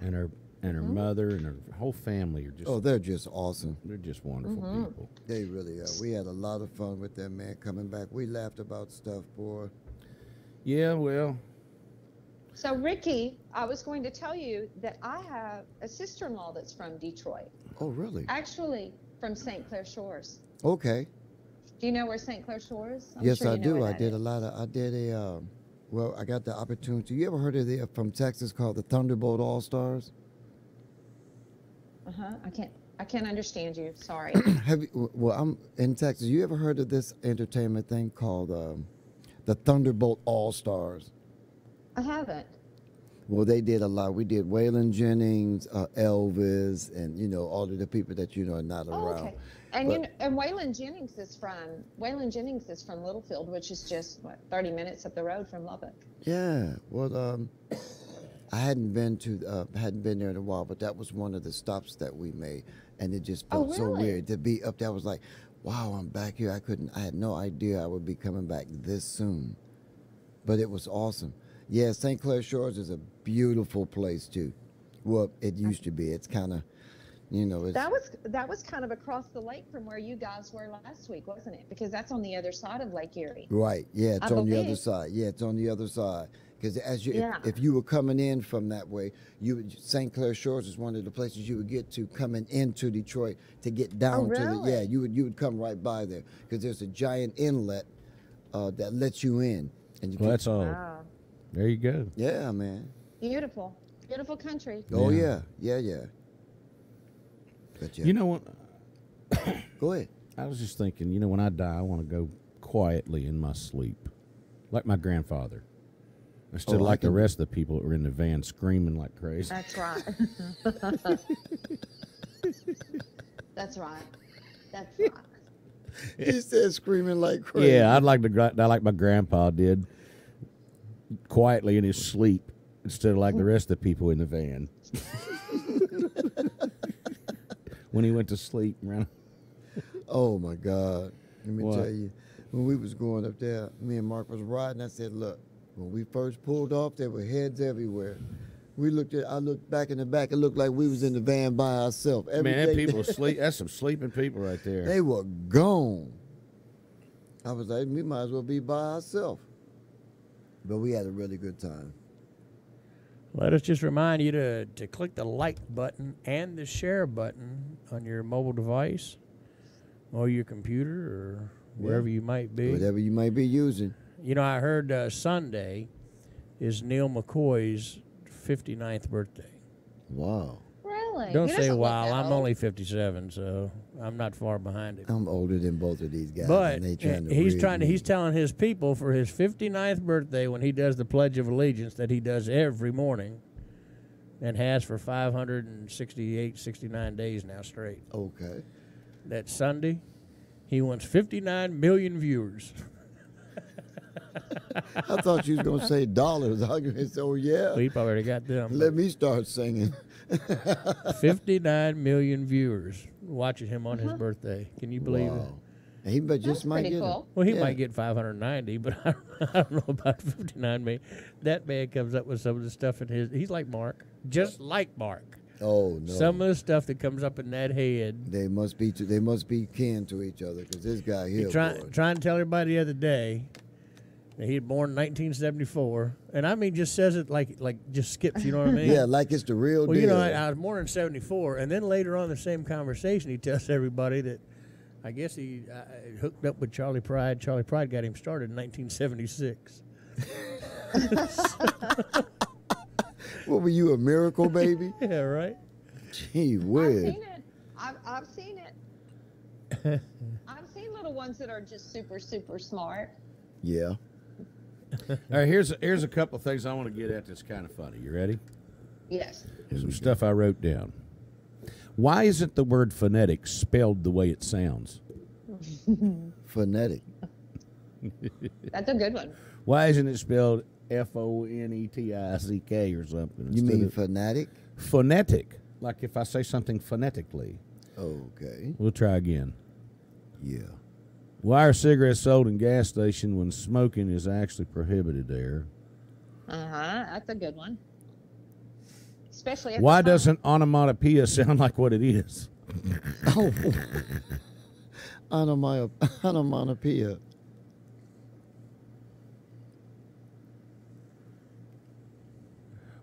and her mother and her whole family are just Oh, they're just awesome. they're just wonderful people. They really are. We had a lot of fun with them, man, coming back. We laughed about stuff, boy. Yeah, well, So, Ricky, I was going to tell you that I have a sister-in-law that's from Detroit, Oh, really? actually from St. Clair Shores. Okay. Do you know where St. Clair Shores? I'm Yes, sure I you know do. where I that did is. I got the opportunity. You ever heard of from Texas called the Thunderbolt All-Stars? I can't understand you. Sorry. Well, I'm in Texas. You ever heard of this entertainment thing called the Thunderbolt All-Stars? I haven't. Well, they did a lot. We did Waylon Jennings, Elvis, and all of the people that are not Oh, around. okay. And But- and Waylon Jennings is from Littlefield, which is just 30 minutes up the road from Lubbock. Yeah. Well, I hadn't been there in a while, but that was one of the stops that we made, and it just Oh, felt so really? weird to be up there. I was like, wow, I'm back here. I had no idea I would be coming back this soon, but it was awesome. Yeah, St. Clair Shores is a beautiful place too. Well, it used to be. It's kind of, it's That was kind of across the lake from where you guys were last week, wasn't it? Because that's on the other side of Lake Erie. right. Yeah, it's I on the other believe. side. Yeah, it's on the other side. Because Yeah. if you were coming in from that way, St. Clair Shores is one of the places you would get to coming into Detroit to get down to the really? you would come right by there because there's a giant inlet that lets you in. And you well, that's all. Wow. There you go. yeah, man. Beautiful. Beautiful country. Oh Yeah. yeah. But yeah, You know what? go ahead. I was just thinking. When I die, I want to go quietly in my sleep, like my grandfather, instead of I like the can- rest of the people that were in the van screaming like crazy. That's right. That's right. That's right. He said screaming like crazy. Yeah, I'd like like my grandpa did, quietly in his sleep, instead of like the rest of the people in the van. When he went to sleep, around. Oh my God. Let me What? tell you, when we was going up there, me and Mark was riding. I said, look, when we first pulled off, there were heads everywhere. I looked back in the back. It looked like we was in the van by ourselves. Man, that people sleep. That's some sleeping people right there. They were gone. I was like, we might as well be by ourselves. But we had a really good time. Let us just remind you to click the like button and the share button on your mobile device or your computer or wherever you might be. Whatever you might be using. I heard Sunday is Neil McCoy's 59th birthday. Wow. Really? Really? Don't He say doesn't look wow. that I'm old. only 57, so I'm not far behind him. I'm older than both of these guys. But and they trying to he's rig trying to. me. He's telling his people for his 59th birthday when he does the Pledge of Allegiance that he does every morning, and has for 568, 69 days now straight. Okay. That Sunday, he wants 59 million viewers. I thought you was gonna say dollars. I was gonna say, oh yeah. We probably already got them. Let me start singing. 59 million viewers watching him on his Uh-huh. birthday. Can you believe it? Wow. And he but just That's might pretty get cool. Well, he Yeah. might get 590, but I don't know about 59 million. That man comes up with some of the stuff in his. He's like Mark, just like Mark. it. Oh no. Some of the stuff that comes up in that head. They must be. They must be kin to each other because this guy here. boy. Trying to tell everybody the other day that he was born in 1974, and I mean just says it like just skips. You know what I mean? Yeah, like it's the real Well, deal. you know, I was born in '74, and then later on in the same conversation, he tells everybody that I guess he hooked up with Charlie Pride. Charlie Pride got him started in 1976. What were you, a miracle baby? Yeah, right. Gee I've whiz. seen it. I've seen it. I've seen little ones that are just super, super smart. Yeah. All right, here's a couple of things I want to get at that's kind of funny. You ready? Yes. Here's some stuff I wrote down. Why isn't the word phonetic spelled the way it sounds? Phonetic. That's a good one. Why isn't it spelled Phonetick or something? You instead mean of fanatic? phonetic? Like if I say something phonetically. Okay. We'll try again. Yeah. Why are cigarettes sold in gas stations when smoking is actually prohibited there? That's a good one. Especially at Why the time. doesn't onomatopoeia sound like what it is? Oh. Onomatopoeia.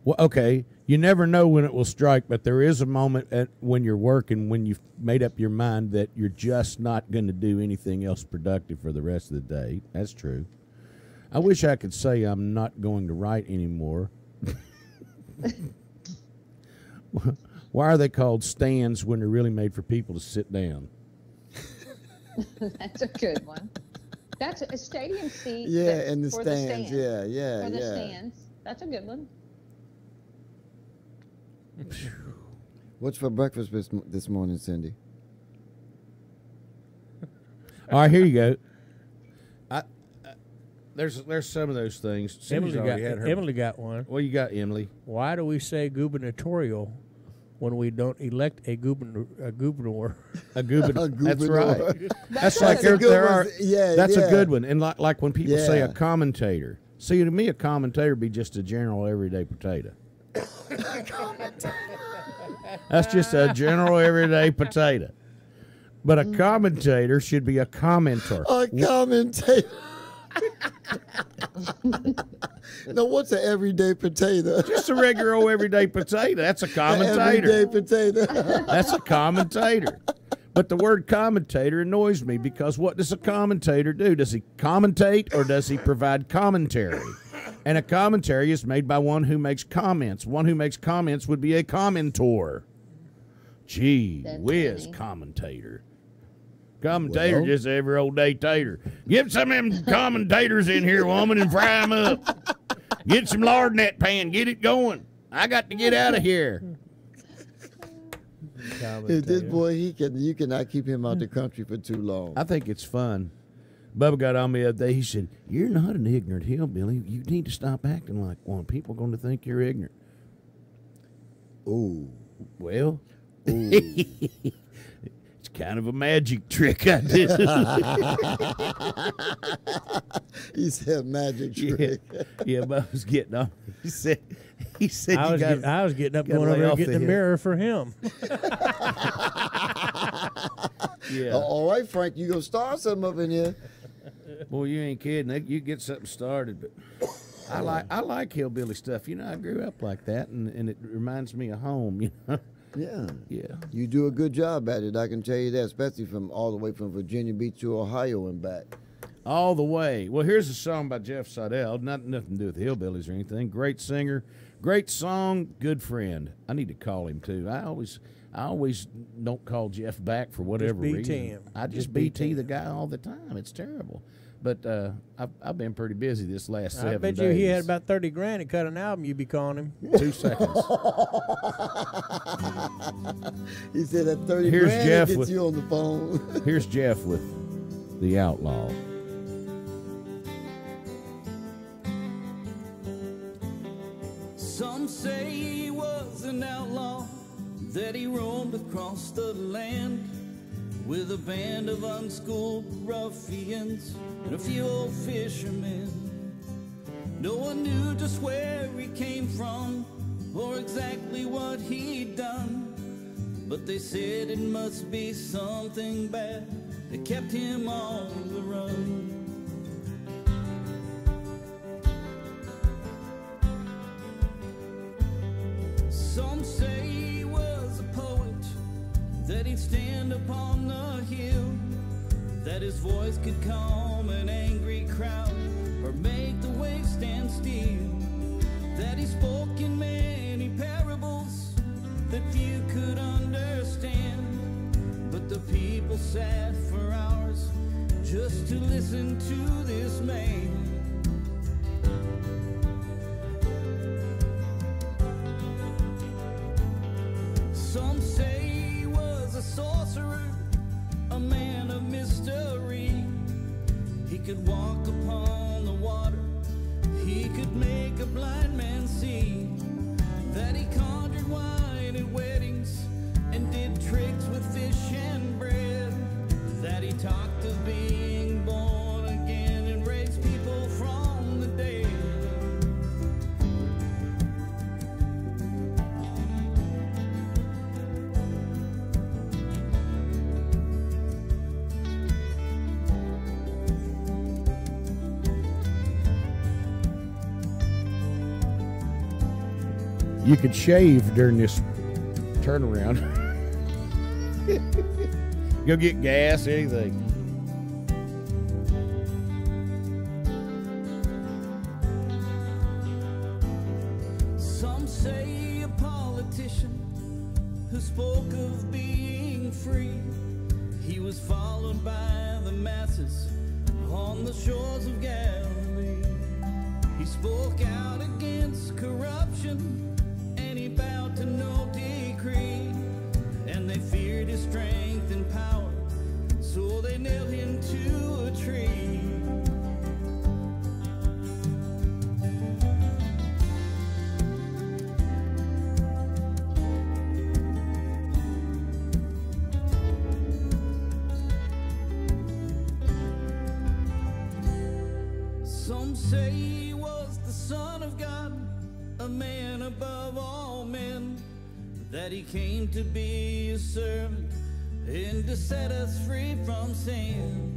Well, okay, you never know when it will strike, but there is a moment when you're working, when you've made up your mind that you're just not going to do anything else productive for the rest of the day. That's true. I wish I could say I'm not going to write anymore. Why are they called stands when they're really made for people to sit down? That's a good one. That's a stadium seat. Yeah, that's and the for stands. Yeah, yeah, For the yeah. stands. That's a good one. What's for breakfast this morning, Cindy? All right, here you go. There's some of those things. Cindy's already had her. Emily got one. Well, you got Emily. Why do we say gubernatorial when we don't elect a governor? A A gubernatorial. That's governor. right. That's a like good there one. are. Yeah, that's yeah. a good one. And like when people say a Yeah. commentator. See, to me, a commentator would be just a general everyday potato. That's just a general everyday potato. But a commentator should be a commenter. A commentator. Now, what's an everyday potato? Just a regular old everyday potato. That's a commentator. Everyday potato. That's a commentator. But the word commentator annoys me because what does a commentator do? Does he commentate or does he provide commentary? And a commentary is made by one who makes comments. One who makes comments would be a commentor. Gee That's whiz, funny. commentator. Commentator, Well. just every old day tater. Get some of them commentators in here, woman, and fry them up. Get some lard in that pan. Get it going. I got to get out of here. If this boy, you cannot keep him out the country for too long. I think it's fun. Bubba got on me the other day. He said, "You're not an ignorant hillbilly. You need to stop acting like one. People are going to think you're ignorant." Ooh. Well, Ooh. it's kind of a magic trick I did. He said magic trick. yeah, Bubba was getting on. He said, I was getting up, gotta going over lay there off getting the the hill. mirror for him. yeah. All right, Frank, you gonna start something up in here? Boy, you ain't kidding. You get something started, but I like hillbilly stuff. You know, I grew up like that, and it reminds me of home. You know. Yeah. Yeah. You do a good job at it, I can tell you that, especially from all the way from Virginia Beach to Ohio and back. All the way. Well, here's a song by Jeff Seidel. Nothing to do with hillbillies or anything. Great singer, Great song, good friend. I need to call him too. I always don't call Jeff back for whatever BT reason. him. I just Just BT BT the him. guy all the time. It's terrible. But I've been pretty busy this last 7 I bet days. you he had about 30 grand to cut an album. You'd be calling him. 2 seconds. He said that 30 Here's grand Jeff gets with- you on the phone. Here's Jeff with The Outlaw. Some say he was an outlaw, that he roamed across the land with a band of unschooled ruffians and a few old fishermen. No one knew just where he came from or exactly what he'd done, but they said it must be something bad that kept him on the run. Some say he was a poet, that he'd stand upon the hill, that his voice could calm an angry crowd or make the waves stand still, that he spoke in many parables that few could understand, but the people sat for hours just to listen to this man. Some say he was a sorcerer, a man of mystery. He could walk upon the water, he could make a blind man see, that he conjured wine at weddings and did tricks with fish and bread, that he talked of being born again and raised people from the dead. You could shave during this turnaround. Go get gas, anything. Some say a politician who spoke of being free. He was followed by the masses on the shores of Galilee. He spoke out against corruption and he bowed to no decree. And they feared his strength and power, so they nailed him to a tree. Some say he was the Son of God, a man above all men, that he came to be a servant and to set us free from sin.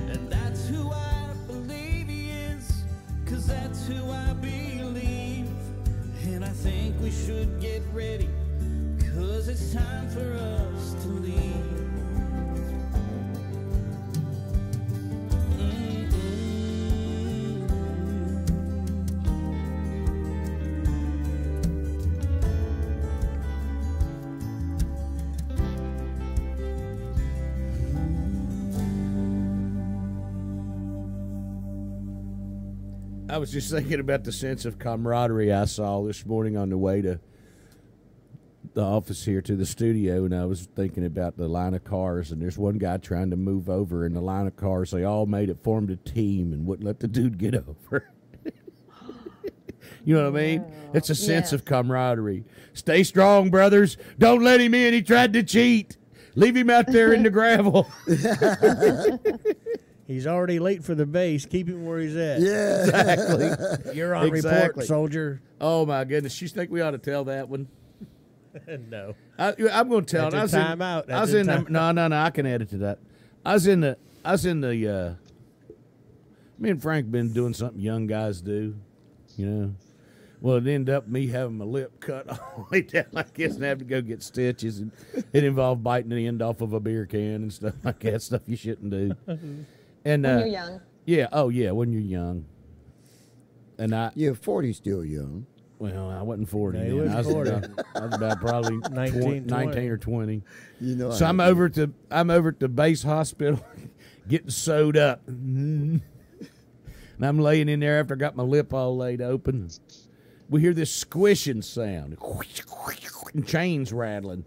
And that's who I believe he is, 'cause that's who I believe. And I think we should get ready, 'cause it's time for us to leave. I was just thinking about the sense of camaraderie I saw this morning on the way to the office here to the studio, and I was thinking about the line of cars, and there's one guy trying to move over in the line of cars. They all formed a team and wouldn't let the dude get over. You know what I mean? It's a sense of camaraderie. Stay strong, brothers. Don't let him in. He tried to cheat. Leave him out there in the gravel. He's already late for the base. Keep him where he's at. Yeah. Exactly. You're on report, soldier. Oh, my goodness. You think we ought to tell that one? No. I'm going to tell it. That's a timeout. I was in the, no. I can edit to that. I was in the. Me and Frank been doing something young guys do, you know. Well, it ended up me having my lip cut all the way down, I guess, and having to go get stitches, and it involved biting the end off of a beer can and stuff like that. Stuff you shouldn't do. And When you're young. yeah, oh yeah, when you're young. And Yeah, 40's still young. well, I wasn't 40 No, he then. wasn't I was 40. I was about probably 19, 19 or 20. You know. So I'm over at the base hospital getting sewed up. And I'm laying in there after I got my lip all laid open. We hear this squishing sound and chains rattling.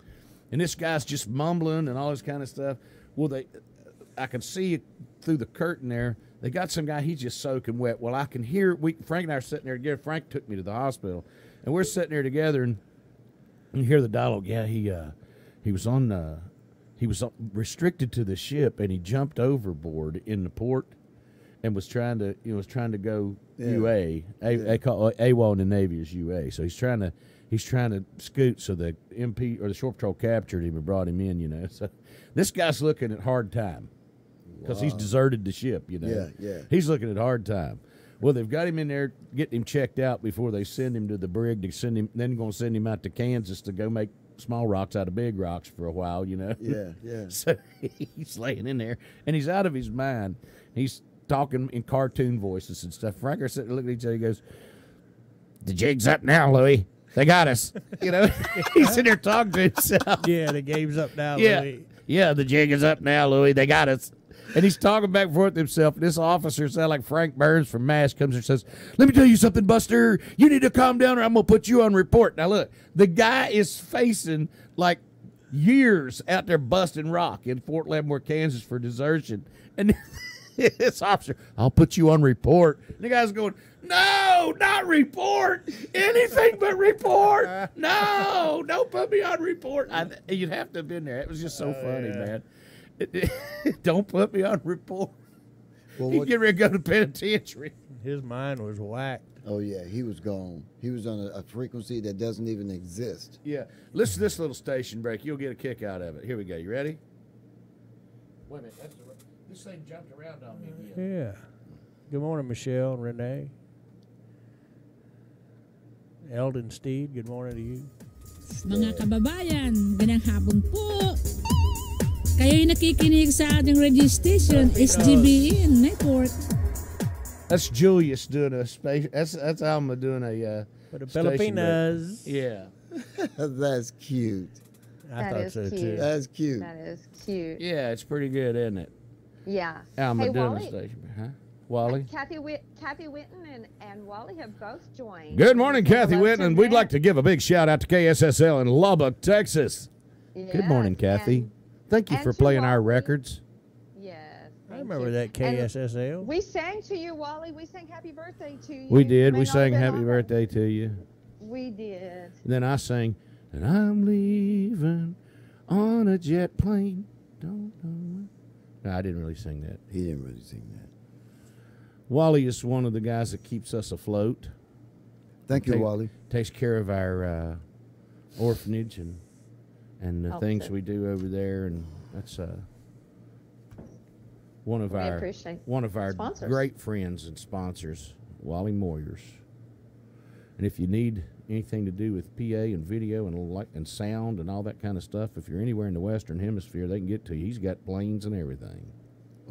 And this guy's just mumbling and all this kind of stuff. Well, I can see it through the curtain there. They got some guy, he's just soaking wet. Well, I can hear, Frank and I are sitting there together. Frank took me to the hospital. And we're sitting there together, and you hear the dialogue. Yeah, he was restricted to the ship, and he jumped overboard in the port and was trying to go UA. They call AWOL in the Navy is UA. So he's trying to scoot. So the MP or the Shore Patrol captured him and brought him in. So this guy's looking at hard time because he's deserted the ship. Yeah. He's looking at hard time. Well, they've got him in there, getting him checked out before they send him to the brig to send him. Then going to send him out to Kansas to go make small rocks out of big rocks for a while. Yeah. So he's laying in there, and he's out of his mind. He's talking in cartoon voices and stuff. Frank are sitting there looking at each other. He goes, "The jig's up now, Louis. They got us." He's sitting there talking to himself. Yeah, the game's up now, Yeah, Louis. yeah, the jig is up now, Louis. They got us. And he's talking back and forth to himself. And this officer, sound like Frank Burns from MASH, comes and says, "Let me tell you something, Buster. You need to calm down or I'm going to put you on report." Now, look, the guy is facing like years out there busting rock in Fort Leavenworth, Kansas for desertion. And this officer, "I'll put you on report." And the guy's going, "No, not report. Anything but report. No, don't put me on report." You'd have to have been there. It was just so funny, man. Don't put me on report. Well, He'd get ready to go to penitentiary. His mind was whacked. Oh yeah, he was gone. He was on a frequency that doesn't even exist. Yeah. Listen to this little station break. You'll get a kick out of it. Here we go. You ready? Wait a minute. This thing jumped around on me again. Yeah. Good morning, Michelle and Renee. Eldon Steed, good morning to you. Mga kababayan, ganyang hapon po. Kayo'y nakikinig sa ating radio station, SGBN Network. That's Julius doing a space. That's Alma doing a For the station Filipinas. break. Yeah. That's cute. I That thought is so cute. too. That's cute. That is cute. Yeah, it's pretty good, isn't it? Yeah. Alma Hey, doing Wally, a station break, huh? Wally? Kathy Whitten and Wally have both joined. Good morning, Kathy Hello to Whitten. We'd them. like to give a big shout out to KSSL in Lubbock, Texas. Good morning, Yes, Kathy. and- Thank you and for to playing our Wally. records. Yes. I thank remember you. that And KSSL. we sang to you, Wally. We sang happy birthday to you. We did. You may We not sang have been happy on it. birthday to you. We did. And then I sang, "And I'm leaving on a jet plane. Don't know." No, I didn't really sing that. He didn't really sing that. Wally is one of the guys that keeps us afloat. Thank you, Take- Wally. Takes care of our orphanage and the Helps things it. we do over there, and that's one of We our appreciate sponsors. great friends and sponsors, Wally Moyers. And if you need anything to do with PA and video and light and sound and all that kind of stuff, if you're anywhere in the Western Hemisphere, they can get to you. He's got planes and everything.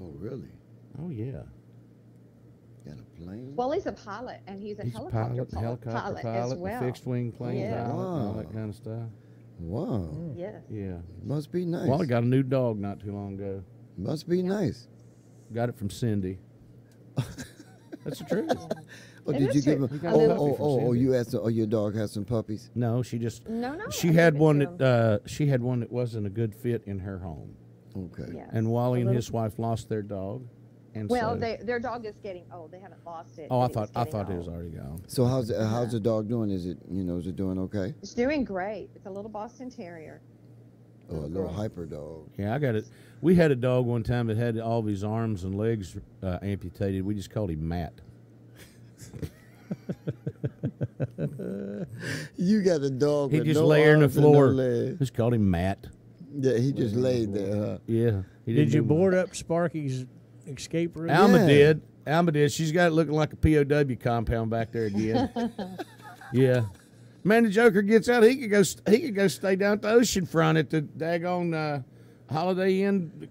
Oh, really? Oh yeah, Got a plane? Wally's a pilot, and he's a he's a helicopter helicopter pilot, as well. fixed wing plane Yeah. pilot, and all Wow. that kind of stuff. Wow. Yes. Yeah. Must be nice. Wally got a new dog not too long ago. Must be nice. Got it from Cindy. That's the truth. Oh, It did you is give true. him? You got a puppy from Cindy. You asked. Oh, your dog has some puppies. No, she just No. she I had gave it one to him. that she had one that wasn't a good fit in her home, Okay. Yes. and Wally A and little- his wife lost their dog. And Well, so, their dog is getting old. They haven't lost it. oh, I but it's thought getting it was old. already gone. So how's the dog doing? Is it is it doing okay? It's doing great. It's a little Boston Terrier. Oh, a little hyper dog. Yeah, I got it. We had a dog one time that had all of his arms and legs amputated. We just called him Matt. You got a dog He with just no lay on the arms and no floor. legs. Just called him Matt. Yeah, he just laid there. Huh? Yeah. He Did didn't you do- board up Sparky's escape room? Alma Yeah. did. Alma did. She's got it looking like a POW compound back there again. Yeah. Man, the Joker gets out. He could go stay down at the ocean front at the daggone Holiday Inn,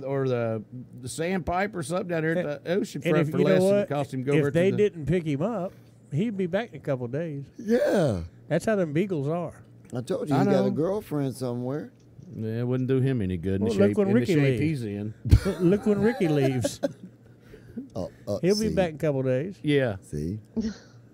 or the Sandpipe or something down there at the ocean And front if for you know less than it what, cost him to go over if to they the. didn't pick him up, He'd be back in a couple of days. Yeah. That's how them beagles are. I told you, I he got know. a girlfriend somewhere. Yeah, it wouldn't do him any good in Well, the look shape, when in the Ricky shape leaves. he's in. Look when Ricky leaves. He'll be See? back in a couple of days. Yeah. See?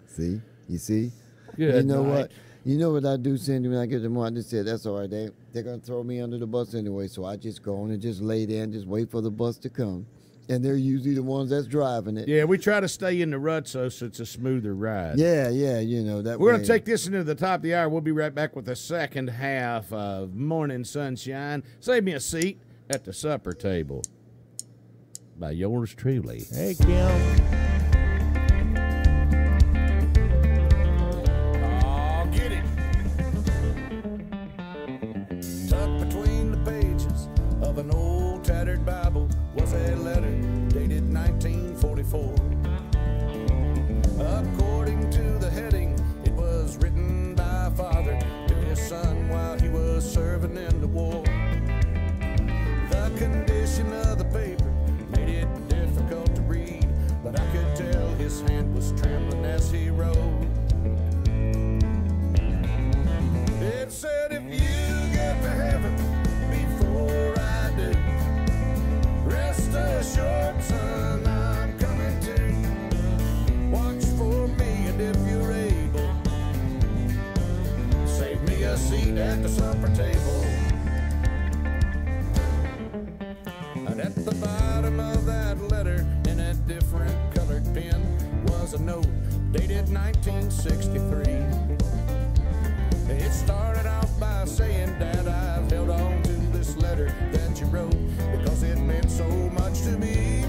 See? You see? Good You know night. what? You know what I do, Cindy, when I get them on? I just said, that's all right. They're going to throw me under the bus anyway, so I just go on and just lay there and just wait for the bus to come. And they're usually the ones that's driving it. Yeah, we try to stay in the rut so it's a smoother ride. Yeah, you know. That We're way. going to take this into the top of the hour. We'll be right back with the second half of Morning Sunshine. Save me a seat at the supper table. By yours truly. Hey, Kim. Oh, get it. Tucked between the pages of an old tattered Bible was a letter dated 1944. According to the heading, it was written by a father to his son while he was serving in the war. The condition of the paper made it difficult to read, but I could tell his hand was trembling as he wrote. It said, if you get to heaven before I do, rest assured, son, I'm coming to. Watch for me, and if you're able, save me a seat at the supper table. And at the bottom of that letter, in a different colored pen, was a note dated 1963. It started off by saying, Dad, I've held on to this letter that you wrote because it meant so much to me.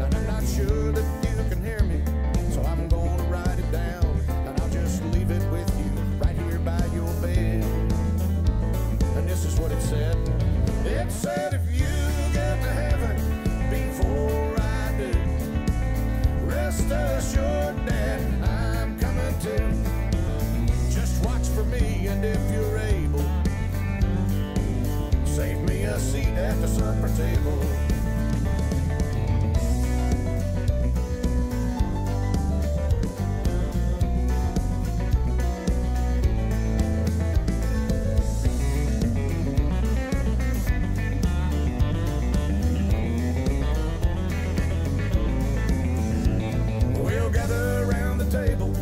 And I'm not sure that you can hear me, so I'm going to write it down, and I'll just leave it with you right here by your bed. And this is what it said. It said, if you get to heaven before I do, rest assured, Dad, I'm coming to. Just watch for me, and if you're able, save me a seat at the supper table. We'll gather around the table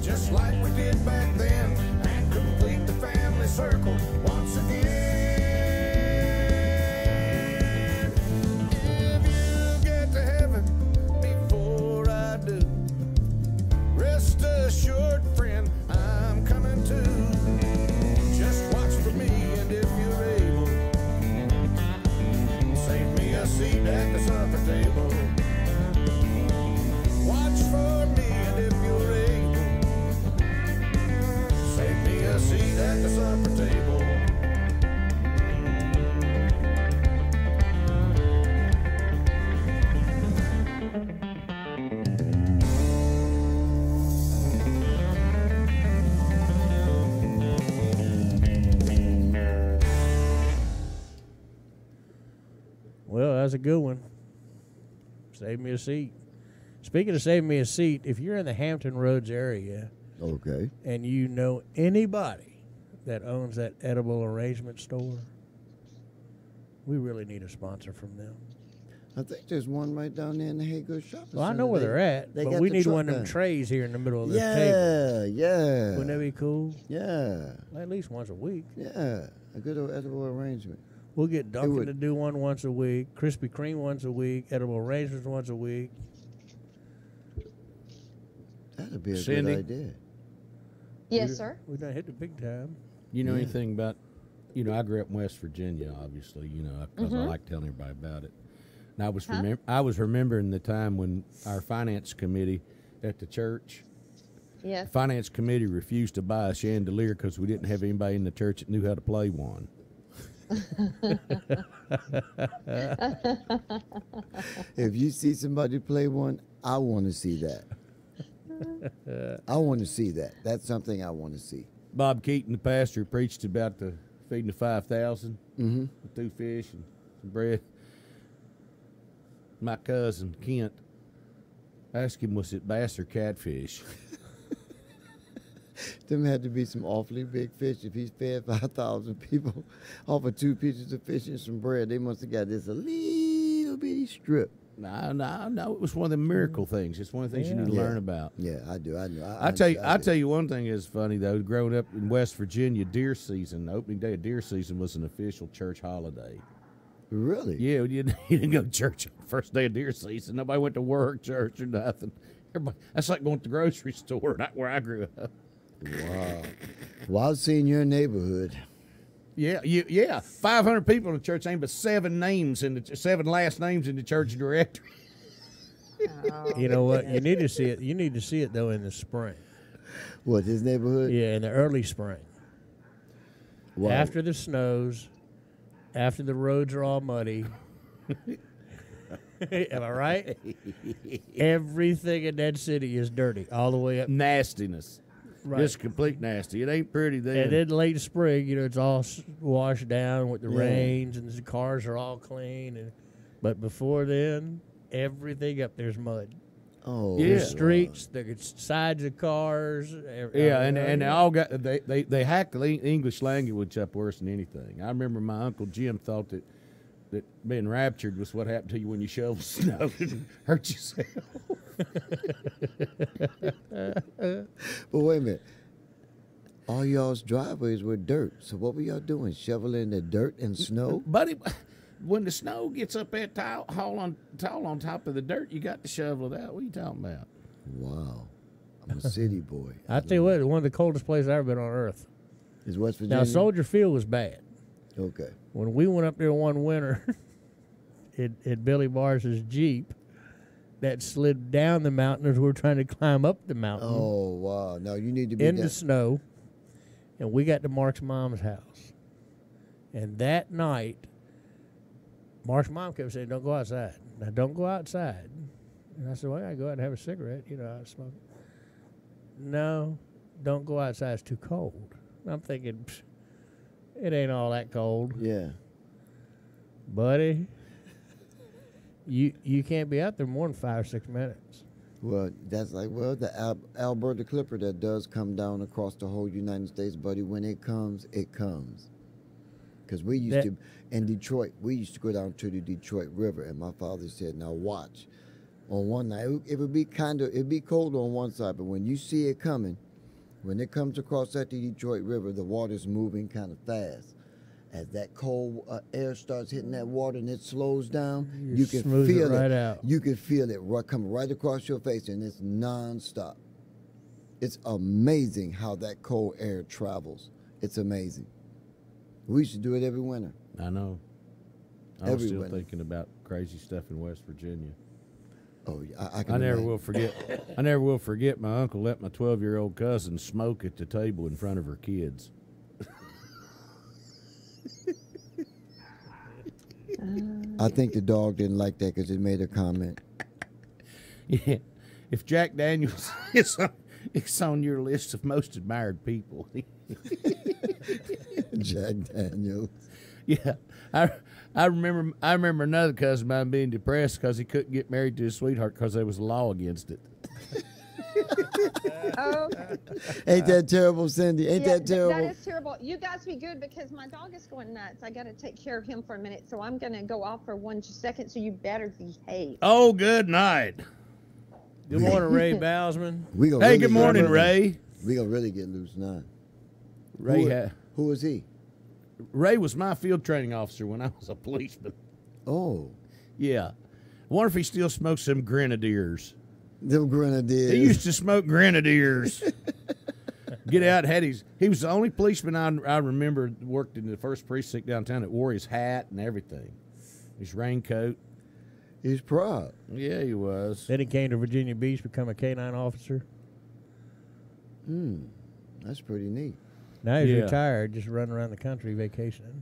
just like we did back then and complete the family circle once again. If you get to heaven before I do, rest assured, friend, I'm coming too. Just watch for me, and if you're able, save me a seat at the supper table. Watch for me, and if you're able, save me a seat at the supper table. Well, that's a good one. Save me a seat. Speaking of saving me a seat, if you're in the Hampton Roads area Okay. and you know anybody that owns that edible arrangement store, we really need a sponsor from them. I think there's one right down there in the Haygood shopping Well, I center. know where they're at, they but got we the need truck one of them down. trays here in the middle of the table. Yeah. Wouldn't that be cool? Yeah. At least once a week. Yeah. A good old edible arrangement. We'll get Duncan would- to do one once a week, Krispy Kreme once a week, edible arrangements once a week. That'd be a Cindy? good idea. Yes, sir. We done hit the big time. You know Yeah. anything about, I grew up in West Virginia, obviously, because I like telling everybody about it. And I was remembering the time when our finance committee at the church, Yes. finance committee refused to buy a chandelier because we didn't have anybody in the church that knew how to play one. If you see somebody play one, I want to see that. I want to see that. That's something I want to see. Bob Keaton, the pastor, preached about the feeding the 5,000 with 2 fish and some bread. My cousin, Kent, Ask him, was it bass or catfish? Them had to be some awfully big fish. If he's fed 5,000 people off of 2 pieces of fish and some bread, they must have got this a little bitty strip. No. It was one of the miracle things. It's one of the things you need to learn about. Yeah, I do. I know. I'll tell you one thing is funny though. Growing up in West Virginia, deer season, the opening day of deer season was an official church holiday. Really? Yeah, you didn't go to church on the first day of deer season. Nobody went to work, church, or nothing. That's like going to the grocery store, not where I grew up. Wow. Well, I've seen your neighborhood. Yeah. 500 people in the church, ain't but 7 last names in the church directory. You know what? You need to see it. You need to see it though in the spring. What, his neighborhood? Yeah, in the early spring. Wow. After the snows, after the roads are all muddy. Am I right? Everything in that city is dirty all the way up. Nastiness. Right. Just complete nasty. It ain't pretty then. And then late spring, it's all washed down with the Yeah. rains, and the cars are all clean. But before then, everything up there's mud. Oh, Yeah. The streets, the sides of cars. Yeah, and they all got they hacked the English language up worse than anything. I remember my Uncle Jim thought that being raptured was what happened to you when you shovel snow and hurt yourself. But wait a minute. All y'all's driveways were dirt. So what were y'all doing? Shoveling the dirt and snow? Buddy, when the snow gets up that tall on top of the dirt, you got to shovel it out. What are you talking about? Wow. I'm a city boy. I tell you what, one of the coldest places I've ever been on earth. Is West Virginia? Now, Soldier Field was bad. Okay. When we went up there one winter in Billy Bars's Jeep, that slid down the mountain as we were trying to climb up the mountain. Oh, wow. Now you need to be in the snow, and we got to Mark's mom's house. And that night, Mark's mom kept saying, "Don't go outside. Now, don't go outside." And I said, "Well, I gotta go out and have a cigarette. I smoke." No, don't go outside. It's too cold. And I'm thinking, it ain't all that cold. Yeah. Buddy, you can't be out there more than 5 or 6 minutes. Well, that's like, the Alberta Clipper that does come down across the whole United States, buddy. When it comes, it comes. Because we used to, in Detroit, we used to go down to the Detroit River, and my father said, now watch. On one night, it'd be cold on one side, but when you see it coming, when it comes across at the Detroit River, the water's moving kind of fast. As that cold air starts hitting that water and it slows down, you can feel it. Right out. You can feel it come right across your face, and it's nonstop. It's amazing how that cold air travels. It's amazing. We used to do it every winter. I know. I was still thinking about crazy stuff in West Virginia. Oh, yeah, I can. I never will forget. I never will forget. My uncle let my 12-year-old cousin smoke at the table in front of her kids. I think the dog didn't like that because it made a comment. Yeah, if Jack Daniels is on your list of most admired people. Jack Daniels. Yeah, I remember another cousin of mine being depressed because he couldn't get married to his sweetheart because there was a law against it. Oh, Ain't that terrible, Cindy? Ain't that terrible? That is terrible. You guys be good because my dog is going nuts. I got to take care of him for a minute, so I'm going to go off for 1 second, so you better behave. Oh, good night. Good morning, Ray Bowsman. Hey, good morning, Ray. We going to really get loose now. Who is he? Ray was my field training officer when I was a policeman. Oh. Yeah. I wonder if he still smokes some Grenadiers. Them Grenadiers. He used to smoke Grenadiers. Get out, he was the only policeman I remember worked in the first precinct downtown that wore his hat and everything. His raincoat. He's proud. Yeah, he was. Then he came to Virginia Beach, become a K-9 officer. That's pretty neat. Now he's retired, just running around the country vacationing.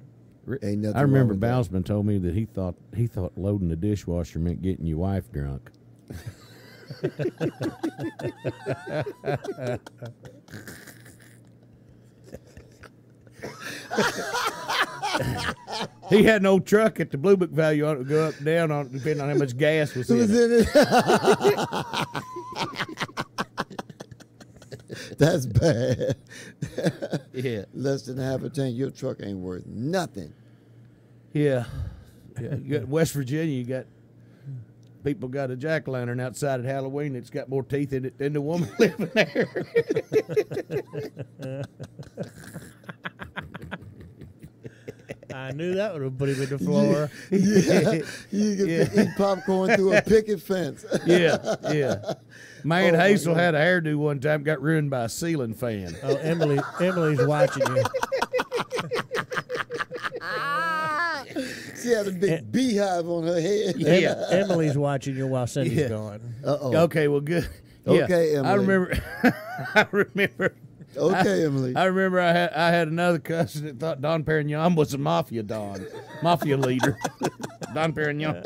Ain't nothing I remember wrong with that. Bousman told me that he thought loading the dishwasher meant getting your wife drunk. He had an old truck at the Blue Book value on it would go up and down on depending on how much gas was It in was it. in it. That's bad. Yeah. Less than half a tank. Your truck ain't worth nothing. Yeah. Yeah. You got West Virginia, you got people got a jack-o'-lantern outside at Halloween that's got more teeth in it than the woman living there. I knew that would have put him in the floor. Yeah. You get to eat popcorn through a picket fence. Yeah, yeah. Man, Oh, my Hazel God. had a hairdo one time, got ruined by a ceiling fan. Oh, Emily's watching you. She had a big beehive on her head. Yeah. Emily's watching you while Cindy's Yeah. gone. Uh-oh. Okay, well, good. Yeah. Okay, Emily. I remember. I remember. Okay, Emily. I remember I had another cousin that thought Don Perignon was a mafia leader. Don Perignon.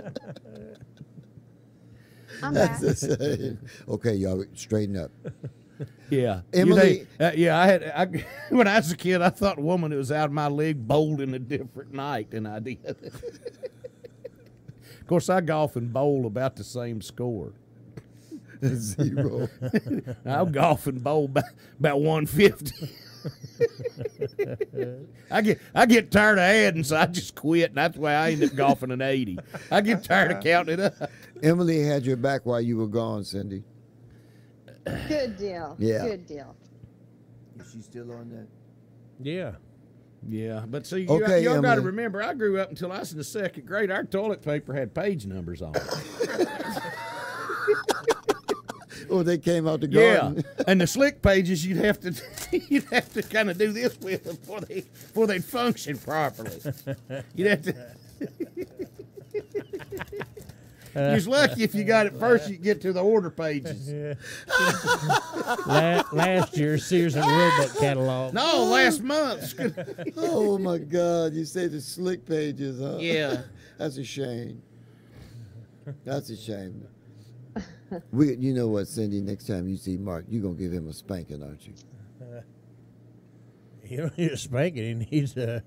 I'm That's back. the same. Okay, y'all straighten up. Yeah, Emily- I when I was a kid, I thought a woman that was out of my league bowled in a different night than I did. Of course, I golf and bowl about the same score. 0. I'll golf and bowl about 150. I get tired of adding, so I just quit, and that's why I end up golfing an 80. I get tired of counting it up. Emily had your back while you were gone, Cindy. Good deal. Yeah. Good deal. Is she still on that? Yeah. Yeah, but see, Okay, y'all got to Emily. remember, I grew up until I was in the second grade. Our toilet paper had page numbers on it. Oh, they came out the Yeah, garden. and the slick pages you'd have to kind of do this with them before they'd function properly. You'd have to. You're just lucky if you got it first. You get to the order pages. Last year's Sears and Roebuck catalog. No, last month. Oh my God! You say the slick pages, huh? Yeah. That's a shame. That's a shame. You know what, Cindy? Next time you see Mark, you're gonna give him a spanking, aren't you? He don't need a spanking. He needs a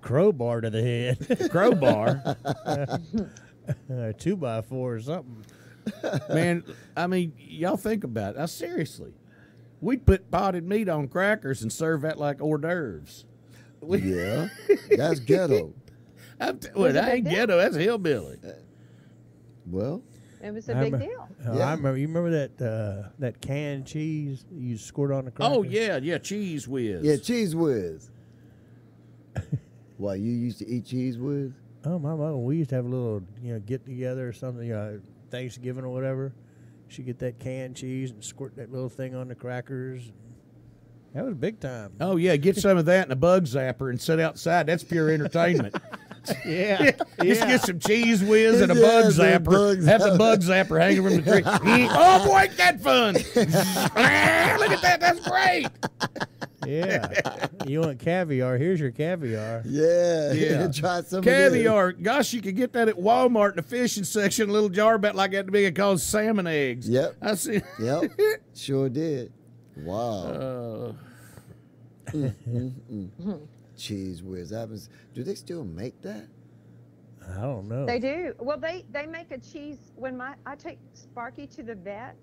crowbar to the head. Crowbar. A 2x4 or something. Man, I mean, y'all think about it. Now, seriously. We'd put potted meat on crackers and serve that like hors d'oeuvres. Yeah, that's ghetto. Well, that ain't ghetto. That's hillbilly. Well, It was a big deal. Yeah. I remember. You remember that canned cheese you squirt on the crackers? Oh, yeah, Cheese Whiz. yeah, cheese whiz. Why you used to eat cheese whiz? Oh, my mom. We used to have a little, get together or something. Thanksgiving or whatever. She'd get that canned cheese and squirt that little thing on the crackers. That was big time. Oh, yeah, get some of that in a bug zapper and sit outside. That's pure entertainment. Yeah. Just get some Cheese Whiz and a Yeah, bug the zapper. bug Have the bug zapper hanging from the tree. Oh, boy, ain't that fun. Look at that. That's great. Yeah. You want caviar? Here's your caviar. Yeah, Yeah. Try some Caviar. Gosh, you could get that at Walmart in the fishing section, a little jar about like that big, called salmon eggs. Yep. I see. Of this. Yep, sure did. Wow. Cheese whiz. Do they still make that? I don't know. They do. Well, they make a cheese. When I take Sparky to the vet,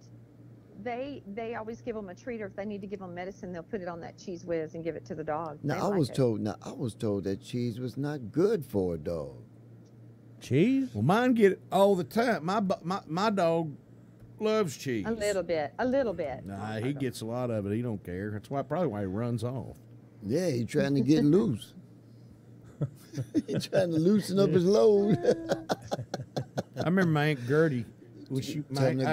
they always give them a treat, or if they need to give them medicine, they'll put it on that Cheese Whiz and give it to the dog. Now They I like was it. told. Now I was told that cheese was not good for a dog. Cheese? Well, mine get it all the time. My dog loves cheese. A little bit. Nah, he gets a lot of it. He don't care. That's probably why he runs off. Yeah, he's trying to get loose. He's trying to loosen up his load. I remember my Aunt Gertie. Tell him to go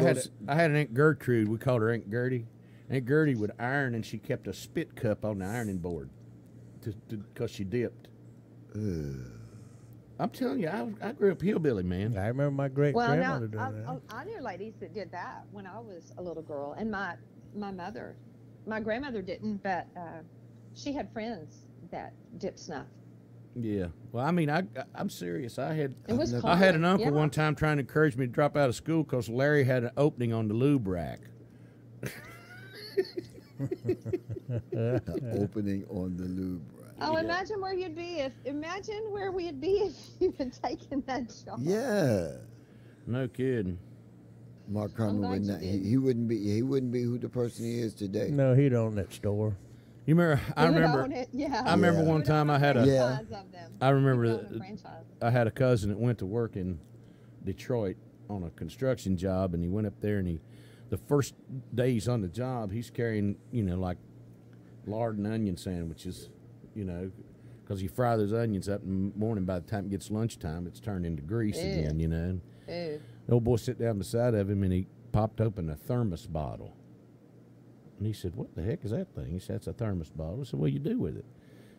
I had an Aunt Gertrude. We called her Aunt Gertie. Aunt Gertie would iron, and she kept a spit cup on the ironing board because she dipped. I'm telling you, I grew up hillbilly, man. I remember my great Well, grandmother now doing that. I knew ladies that did that when I was a little girl, and my grandmother didn't, but she had friends that dipped snuff. Yeah. Well, I mean, I'm serious. I had It was I had an common, uncle yeah. one time trying to encourage me to drop out of school because Larry had an opening on the lube rack. Opening on the lube rack. Oh, imagine where you'd be imagine where we'd be if you had taken that job. Yeah. No kidding. Mark Carmen glad would you not. did. He wouldn't be who the person he is today. No, he'd own that store. You remember? I You would remember. own it, yeah. I remember Yeah. one You would time own I had a. Yeah. franchise of them. I remember You would own a that franchise. I had a cousin that went to work in Detroit on a construction job, and he went up there, and the first day he's on the job, he's carrying, like lard and onion sandwiches, because you fry those onions up in the morning. By the time it gets lunchtime, it's turned into grease Ew. again, Ew. The old boy sat down beside of him, and he popped open a thermos bottle. And he said, "What the heck is that thing?" He said, "That's a thermos bottle." I said, "What do you do with it?"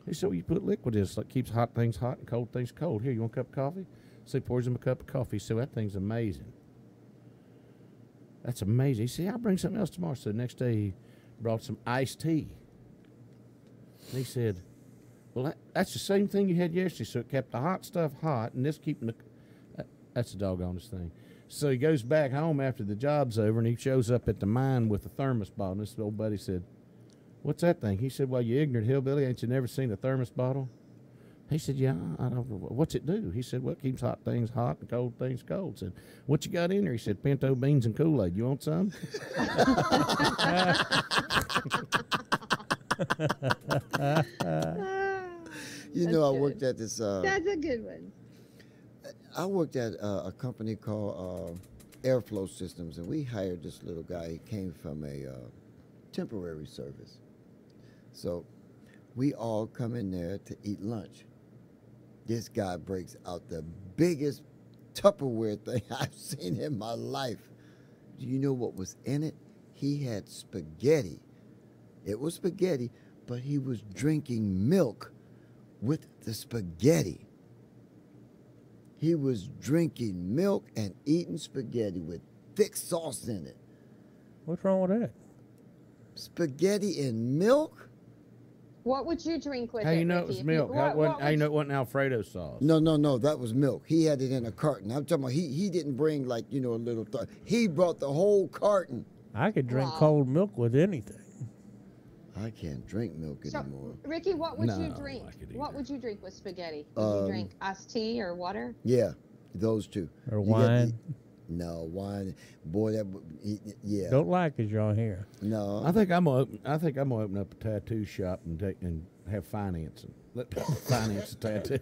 He said, "Well, you put liquid in it, so it keeps hot things hot and cold things cold. Here, you want a cup of coffee?" So he pours him a cup of coffee. He said, "That thing's amazing." That's amazing. He said, "I'll bring something else tomorrow." So the next day he brought some iced tea. And he said, "Well, that's the same thing you had yesterday." So it kept the hot stuff hot, and this keeping that's the doggonest thing. So he goes back home after the job's over, and he shows up at the mine with a thermos bottle. And this old buddy said, "What's that thing?" He said, "Well, you ignorant hillbilly, ain't you never seen a thermos bottle?" He said, "Yeah, I don't know. What's it do?" He said, "Well, it keeps hot things hot and cold things cold." I said, "What you got in there?" He said, "Pinto beans and Kool-Aid. You want some?" You know, I worked at this. That's a good one. I worked at a company called Airflow Systems, and we hired this little guy. He came from a temporary service. So we all come in there to eat lunch. This guy breaks out the biggest Tupperware thing I've seen in my life. Do you know what was in it? He had spaghetti. It was spaghetti, but he was drinking milk with the spaghetti. He was drinking milk and eating spaghetti with thick sauce in it. What's wrong with that? Spaghetti and milk? What would you drink with How it? you know it Ricky? was If milk? How what you know it wasn't Alfredo sauce? No, that was milk. He had it in a carton. I'm talking about he didn't bring like, a little he brought the whole carton. I could drink Wow. cold milk with anything. I can't drink milk So, anymore. Ricky, what would No, you I don't drink? like it What either. would you drink with spaghetti? Would you drink iced tea or water? Yeah, those two. Or You got wine. no, wine. Boy, yeah. Don't like it, y'all here. No. I think I'm gonna open up a tattoo shop and have financing. Let people finance a tattoo.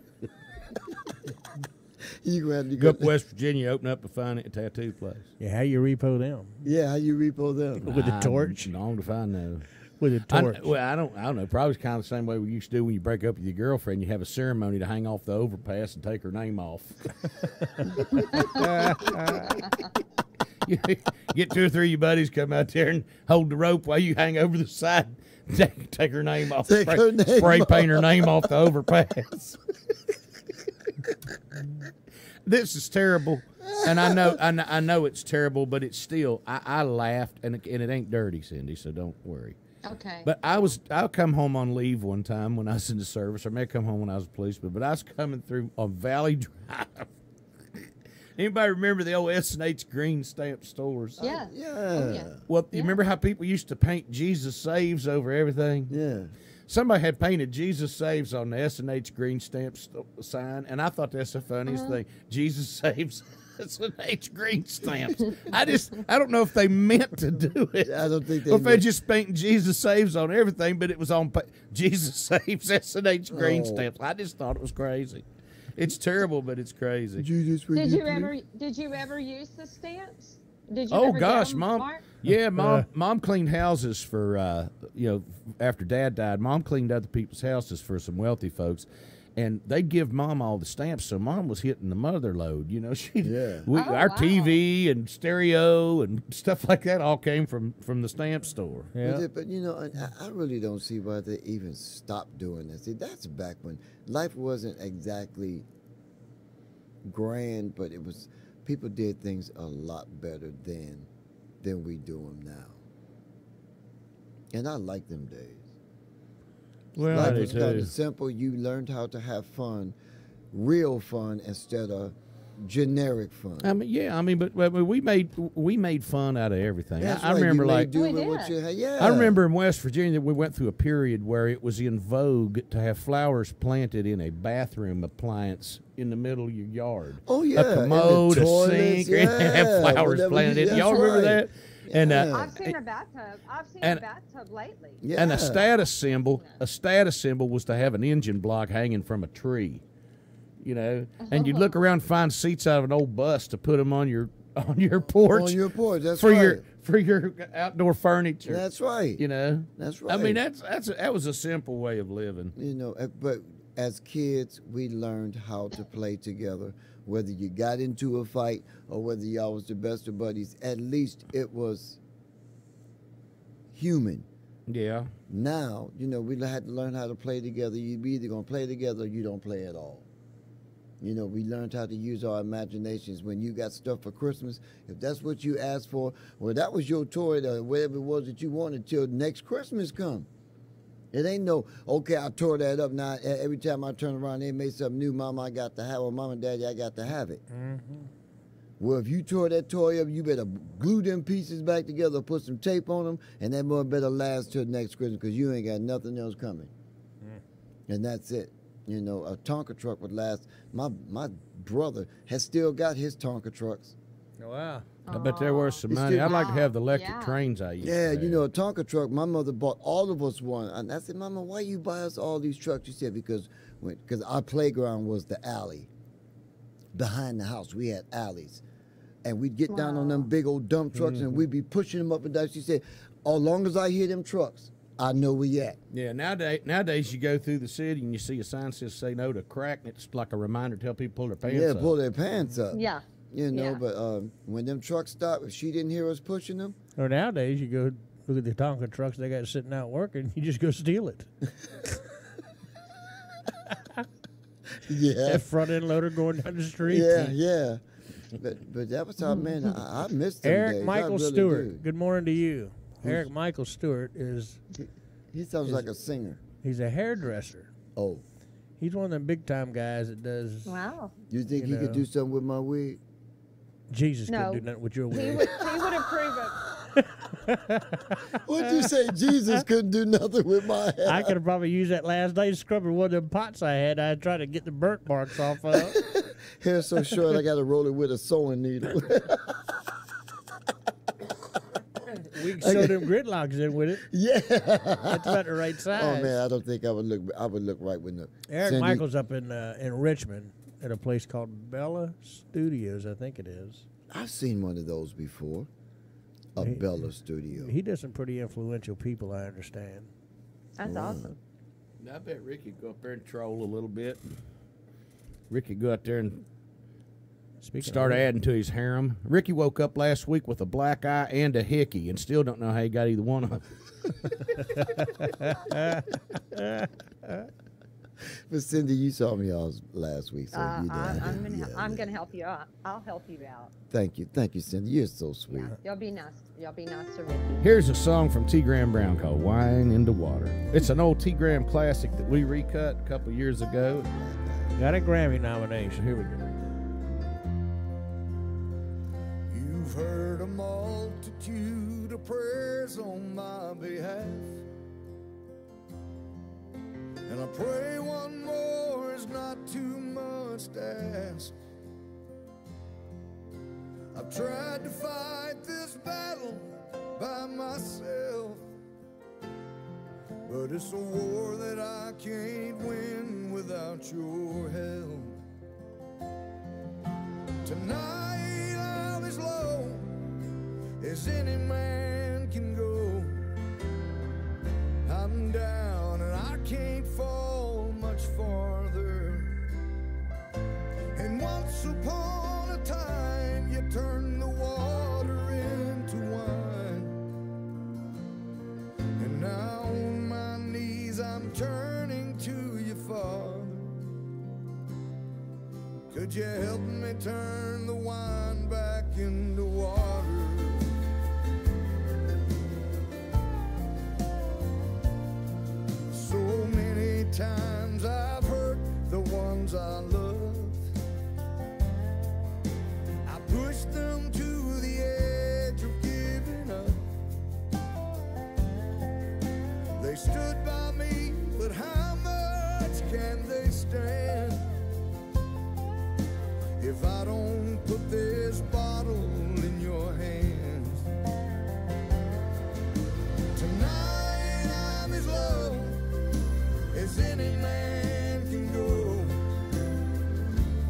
You gonna have to Go up to West Virginia, open up a tattoo place. Yeah, how you repo them? Yeah, how you repo them? With a torch? Long to find know. With a torch. I don't know. Probably kind of the same way we used to do when you break up with your girlfriend. You have a ceremony to hang off the overpass and take her name off. You get 2 or 3 of your buddies come out there and hold the rope while you hang over the side. Take her name off. Take her name spray off. paint her name off the overpass. This is terrible, and I know it's terrible, but it's still. I laughed, and it ain't dirty, Cindy. So don't worry. Okay. But I'll come home on leave one time when I was in the service, or I may come home when I was a policeman. But I was coming through on Valley Drive. Anybody remember the old S&H green stamp stores? yeah. Yeah. Oh, yeah. Well, you remember how people used to paint Jesus Saves over everything? Yeah. Somebody had painted Jesus Saves on the S&H green stamp sign, and I thought that's the funniest thing. Jesus Saves S&H green stamps. I don't know if they meant to do it. I don't think they Or if they meant- just painted Jesus Saves on everything, but it was on Jesus Saves S&H green Oh. stamps. I just thought it was crazy. It's terrible, but it's crazy. Jesus, Did you ever use the stamps? Did you Oh ever get gosh, them, Mom! Mark? Yeah, Mom cleaned houses for after Dad died. Mom cleaned other people's houses for some wealthy folks, and they'd give Mom all the stamps. So Mom was hitting the mother load. Yeah. Oh, Our wow. TV and stereo and stuff like that all came from the stamp store. Yeah. But I really don't see why they even stopped doing this. See, that's back when life wasn't exactly grand, but it was. People did things a lot better then than we do them now. And I like them days. Well, I Life do was kind too. of simple. You learned how to have fun, real fun, instead of generic fun. I mean, yeah, I mean, but we made fun out of everything. That's I right, remember you made like do We with what did. you had. Yeah, I remember in West Virginia we went through a period where it was in vogue to have flowers planted in a bathroom appliance in the middle of your yard. Oh yeah, A commode, and a the toilets, sink, yeah, have flowers whatever planted in. that's Y'all remember right. that? And Yeah. I've seen a bathtub. I've seen and- a bathtub lately. Yeah. and a status symbol was to have an engine block hanging from a tree. You know, and you'd look around and find seats out of an old bus to put them on your porch on your porch. That's for right. your outdoor furniture. That's right. You know, That's right. I mean, that was a simple way of living. You know, but as kids, we learned how to play together. Whether you got into a fight or whether y'all was the best of buddies, at least it was human. Yeah. Now, you know, we had to learn how to play together. You be either gonna play together or you don't play at all. You know, we learned how to use our imaginations. When you got stuff for Christmas, if that's what you asked for, well, that was your toy, or whatever it was that you wanted till next Christmas come. It ain't no, okay, I tore that up. Now, every time I turn around, they made something new. Mama, I got to have it. Or Mom and Daddy, I got to have it. Mm-hmm. Well, if you tore that toy up, you better glue them pieces back together, put some tape on them, and that one better last till next Christmas because you ain't got nothing else coming. And that's it. You know, a Tonka truck would last. My brother has still got his Tonka trucks. Wow. I bet there was some It's money. still- I'd like to have the electric Yeah. trains I used. Yeah, to you have. know, a Tonka truck, my mother bought all of us one. And I said, Mama, why you buy us all these trucks? She said, because our playground was the alley. Behind the house, we had alleys. And we'd get down on them big old dump trucks and we'd be pushing them up and down. She said, as long as I hear them trucks, I know we at. Yeah, nowadays you go through the city and you see a sign that says "Say no to crack," and it's like a reminder to tell people pull their pants Yeah, up. pull their pants up. Yeah. You know, Yeah. but when them trucks stopped, if she didn't hear us pushing them, Or nowadays, you go look at the Tonka trucks they got sitting out working, you just go steal it. yeah. That front end loader going down the street. Yeah. But that was how, man, I missed them Eric days. I Michael really Stewart. do. Good morning to you. Eric Michael Stewart He sounds like a singer. he's a hairdresser. Oh, He's one of them big time guys that does Wow. you think You he could know. do something with my wig? Jesus No. couldn't do nothing with your He wig. would approve of. What'd you say? Jesus couldn't do nothing with my hair. I could have probably used that last day's scrubber, one of them pots I had. I tried to get the burnt marks off of. Hair so short, I got to roll it with a sewing needle. We can sew them gridlocks in with it. yeah. That's about the right size. Oh man, I don't think I would look. I would look right with the. Eric Cindy- Michael's up in Richmond at a place called Bella Studios, I think it is. I've seen one of those before. A Bella Studio. He does some pretty influential people, I understand. That's awesome. I bet Ricky would go up there and troll a little bit. Ricky go out there and Speaking start of, adding to his harem. Ricky woke up last week with a black eye and a hickey and still don't know how he got either one of them. But Cindy, you saw me all last week, so you know. I'm gonna help you out. I'll help you out. Thank you, Cindy. You're so sweet. Y'all be nice. Y'all be nice to Ricky. Here's a song from T. Graham Brown called Wine in the Water. It's an old T. Graham classic that we recut a couple years ago. got a Grammy nomination. Here we go. You've heard a multitude of prayers on my behalf, and I pray one more is not too much to ask. I've tried to fight this battle by myself, but it's a war that I can't win without your help. Tonight I'm as low as any man can go. I'm down and I can't fall much farther. And once upon a time you turned the water into wine, and now on my knees I'm turning to you, Father. Could you help me turn the wine back into water? So many times I've hurt the ones I love, pushed them to the edge of giving up. They stood by me, but how much can they stand if I don't put this bottle in your hands? Tonight I'm as low as any man can go.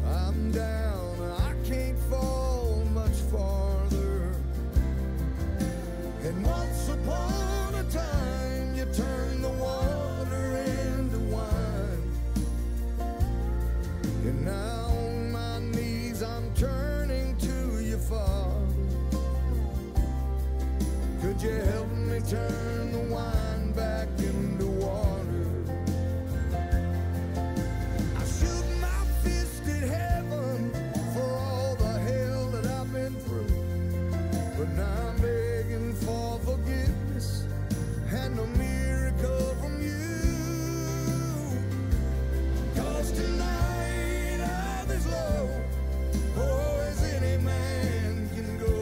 I'm down, I can't fall much farther. And once upon a time you turned the water into wine. And now on my knees I'm turning to you, Father. Could you help me turn the wine back into water? I shoot my fist at heaven for all the hell that I've been through, but now I'm begging for forgiveness and a miracle from you. 'Cause tonight I'm as low, oh, as any man can go.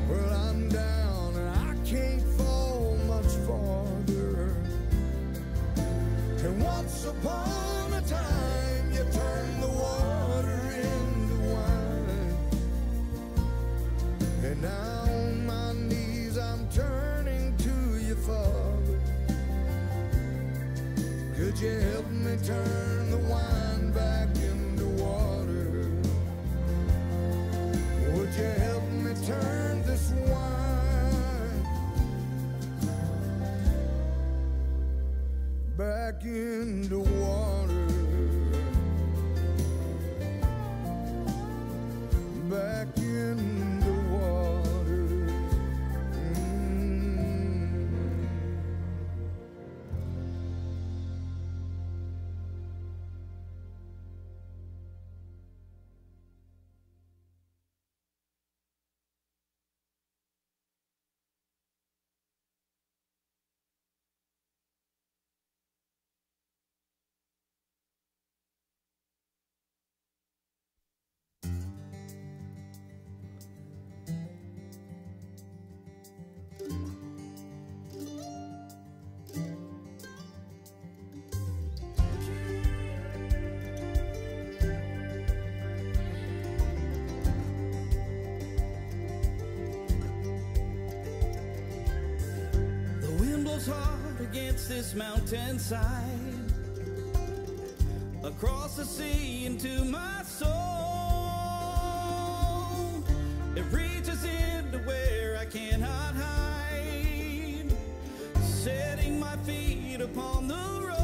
Well, I'm down and I can't fall much farther. And once upon a time you turned the water into wine. And now on my knees I'm turning to you, Father. Could you help me turn the wine back into water? Would you help me turn this wine back into water? Back into water. The wind blows hard against this mountainside, across the sea into my soul. It reaches into where I cannot hide, setting my feet upon the road.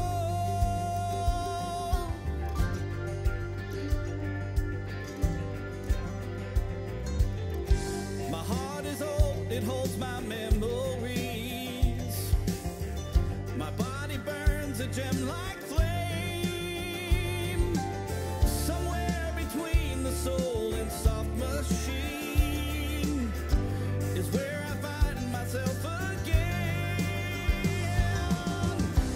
My heart is old, it holds my memories. My body burns a gem like flame. Somewhere between the soul and soft machine is where I find myself again.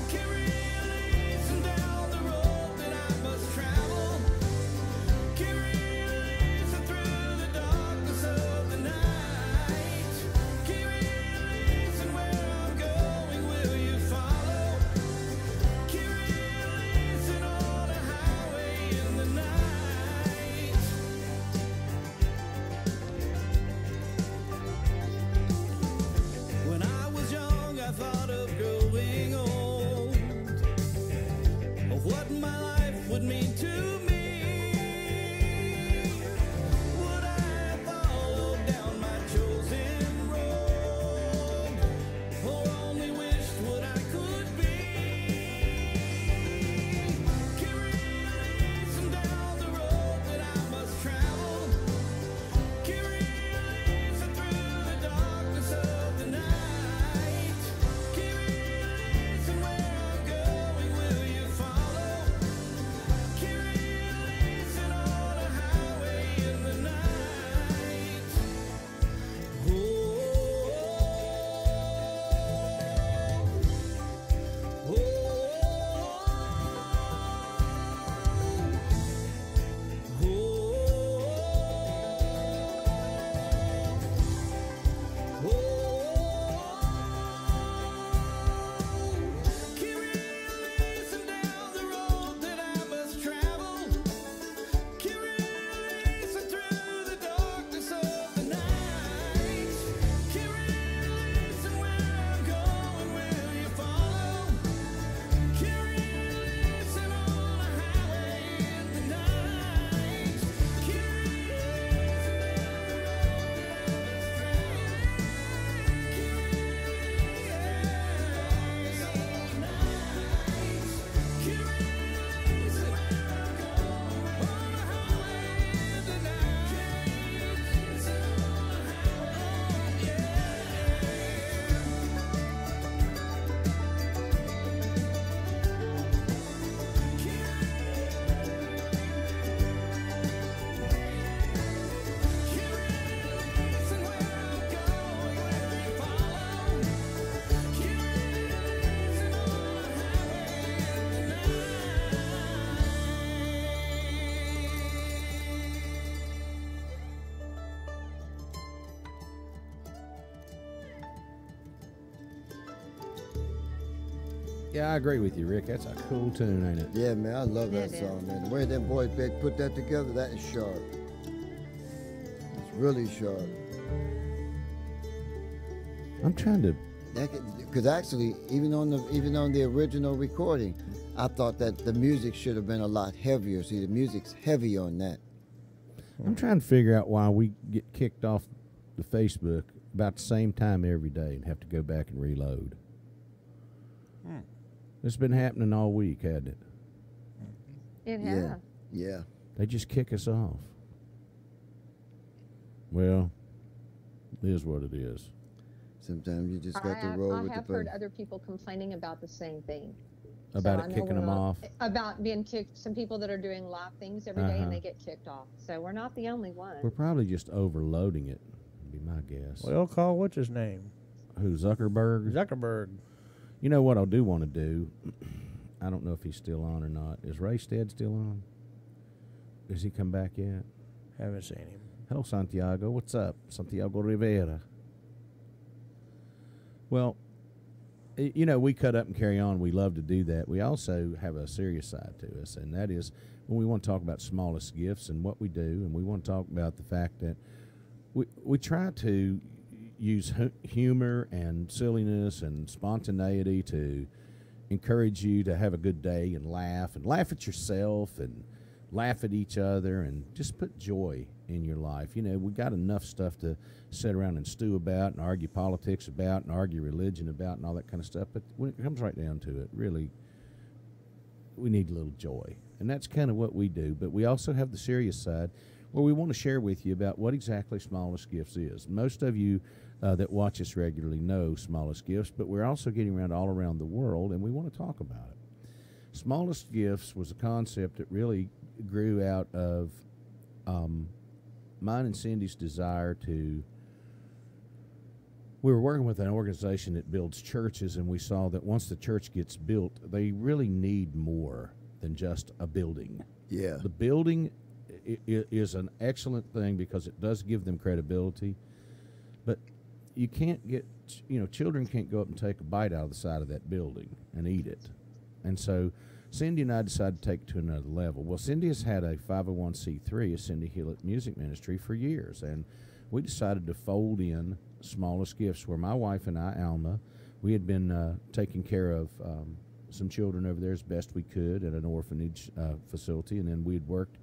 Carry Lisa down the road that I must travel. Carry Lisa through the darkness of the night. Carry Yeah, I agree with you, Rick. That's a cool tune, ain't it? Yeah, man, I love that It song, is. man. The way them boys put that together, that is sharp. It's really sharp. I'm trying to. Because actually, even on the original recording, I thought that the music should have been a lot heavier. See, the music's heavy on that. I'm trying to figure out why we get kicked off the Facebook about the same time every day and have to go back and reload. It's been happening all week, hasn't it? It Yeah. has. Yeah. They just kick us off. Well, it is what it is. Sometimes you just got to roll I with the have heard punch. other people complaining about the same thing. About So I it know kicking we're them not- off. About being kicked. Some people that are doing live things every day Uh-huh. and they get kicked off. So we're not the only one. We're probably just overloading it, would be my guess. Well, call what's his name? Who, Zuckerberg? Zuckerberg. You know what I do want to do? I don't know if he's still on or not. Is Ray Stead still on? Has he come back yet? Haven't seen him. Hello, Santiago. What's up? Santiago Rivera. Well, you know, we cut up and carry on. We love to do that. We also have a serious side to us, and that is when we want to talk about smallest gifts and what we do, and we want to talk about the fact that we try to use humor and silliness and spontaneity to encourage you to have a good day and laugh at yourself and laugh at each other and just put joy in your life. You know, we got enough stuff to sit around and stew about and argue politics about and argue religion about and all that kind of stuff. But when it comes right down to it, really, we need a little joy. And that's kind of what we do. But we also have the serious side where we want to share with you about what exactly Smallest Gifts is. Most of you that watch us regularly know Smallest Gifts, but we're also getting around all around the world, and we want to talk about it. Smallest Gifts was a concept that really grew out of mine and Cindy's desire to. We were working with an organization that builds churches, and we saw that once the church gets built, they really need more than just a building. Yeah. The building is an excellent thing because it does give them credibility, but you can't get, children can't go up and take a bite out of the side of that building and eat it. And so Cindy and I decided to take it to another level. Well, Cindy has had a 501c3, a Cindy Hillett Music Ministry, for years, and we decided to fold in Smallest Gifts, where my wife and I, Alma, we had been taking care of some children over there as best we could at an orphanage facility, and then we had worked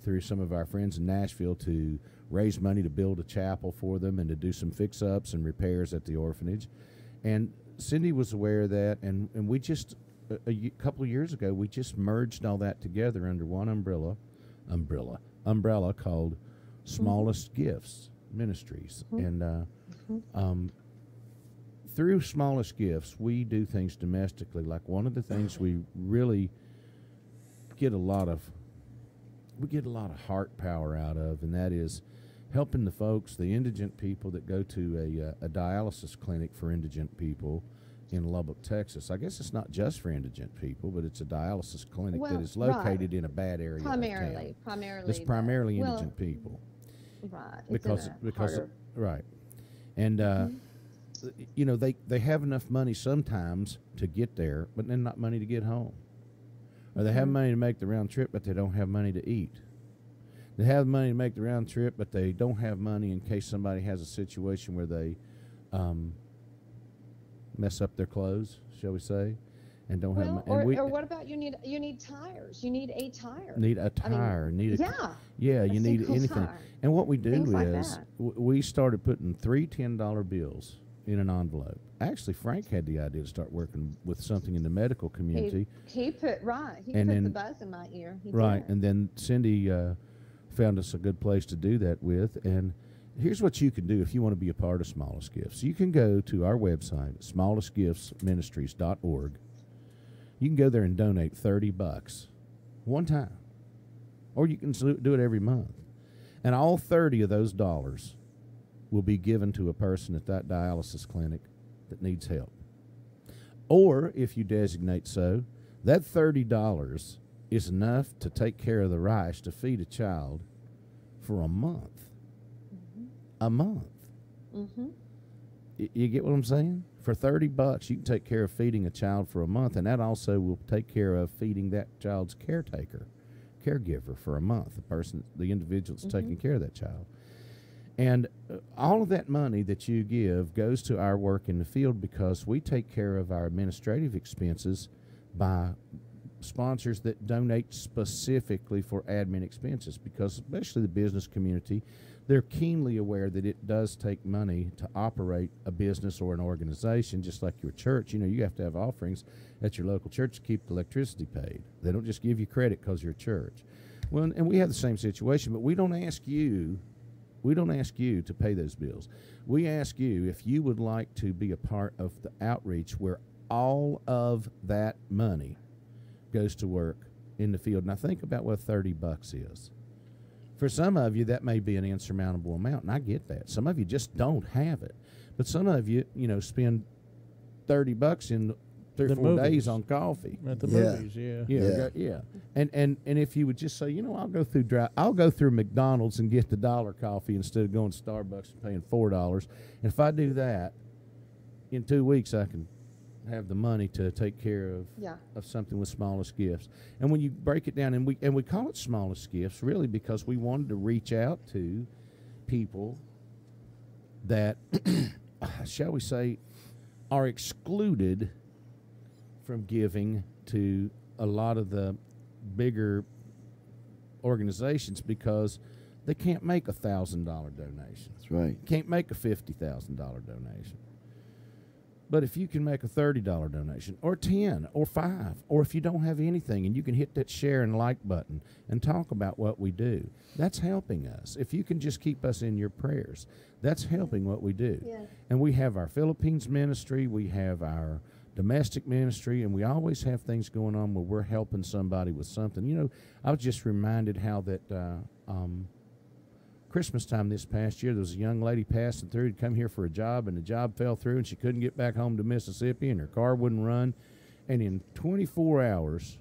through some of our friends in Nashville to raise money to build a chapel for them and to do some fix-ups and repairs at the orphanage. And Cindy was aware of that, and we just, a couple of years ago, we just merged all that together under one umbrella called Smallest Gifts Ministries. And through Smallest Gifts, we do things domestically. Like one of the things we really get a lot of heart power out of, and that is helping the folks, the indigent people that go to a dialysis clinic for indigent people in Lubbock, Texas. I guess it's not just for indigent people, but it's a dialysis clinic that is located in a bad area of town. Primarily. It's primarily indigent people. Right. Because right. And they have enough money sometimes to get there, but then not money to get home. Or they have money to make the round trip, but they don't have money to eat. They have money to make the round trip, but they don't have money in case somebody has a situation where they mess up their clothes, shall we say, and don't have money. Or what about you need tires? You need a tire. Need a tire. Yeah, you need anything. Tire. And what we do Things like is that. we started putting 3 $10 bills in an envelope. Actually, Frank had the idea to start working with something in the medical community. He put the buzz in my ear. He Right, did. and then Cindy found us a good place to do that with. And here's what you can do if you want to be a part of Smallest Gifts. You can go to our website, smallestgiftsministries.org. You can go there and donate $30 one time, or you can do it every month. And all 30 of those dollars will be given to a person at that dialysis clinic that needs help. Or, if you designate so, that $30 is enough to take care of the rice to feed a child for a month. A month. You get what I'm saying? For $30, you can take care of feeding a child for a month, and that also will take care of feeding that child's caregiver for a month, the individual that's taking care of that child. And all of that money that you give goes to our work in the field, because we take care of our administrative expenses by sponsors that donate specifically for admin expenses, because especially the business community, they're keenly aware that it does take money to operate a business or an organization, just like your church. You know, you have to have offerings at your local church to keep the electricity paid. They don't just give you credit because you're a church. Well, and we have the same situation, but we don't ask you to pay those bills. We ask you if you would like to be a part of the outreach where all of that money goes to work in the field. Now think about what $30 is. For some of you, that may be an insurmountable amount, and I get that. Some of you just don't have it. But some of you, spend $30 in 3 or 4 days on coffee. At the movies, yeah. And if you would just say, I'll go through McDonald's and get the dollar coffee instead of going to Starbucks and paying $4. And if I do that, in 2 weeks I can have the money to take care of something with smallest gifts. And when you break it down, and we call it smallest gifts really because we wanted to reach out to people that shall we say are excluded from giving to a lot of the bigger organizations because they can't make $1,000 donation. That's right. Can't make a $50,000 donation. But if you can make a $30 donation, or 10, or 5, or if you don't have anything and you can hit that share and like button and talk about what we do, that's helping us. If you can just keep us in your prayers, that's helping what we do. Yeah. And we have our Philippines ministry, we have our domestic ministry, and we always have things going on where we're helping somebody with something. I was just reminded how that Christmas time this past year, there was a young lady passing through to come here for a job, and the job fell through, and she couldn't get back home to Mississippi, and her car wouldn't run. And in 24 hours,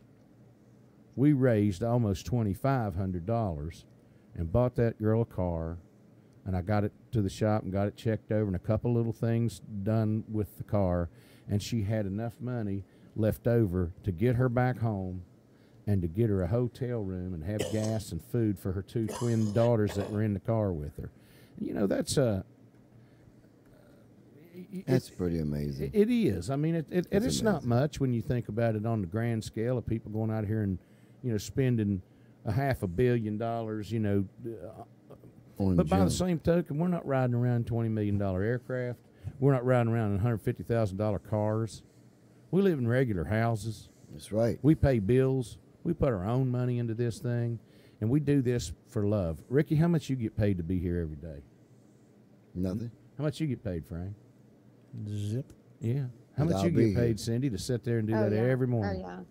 we raised almost $2,500 and bought that girl a car, and I got it to the shop and got it checked over and a couple little things done with the car, and she had enough money left over to get her back home and to get her a hotel room and have gas and food for her 2 twin daughters that were in the car with her. That's pretty amazing. It is. I mean, it's not much when you think about it on the grand scale of people going out here and, spending $500 million, but by the same token, we're not riding around $20 million aircraft. We're not riding around in $150,000 cars. We live in regular houses. That's right. We pay bills. We put our own money into this thing, and we do this for love. Ricky, how much you get paid to be here every day? Nothing. How much you get paid, Frank? Zip. Yeah. How much you get paid, Cindy, to sit there and do that every morning? Oh,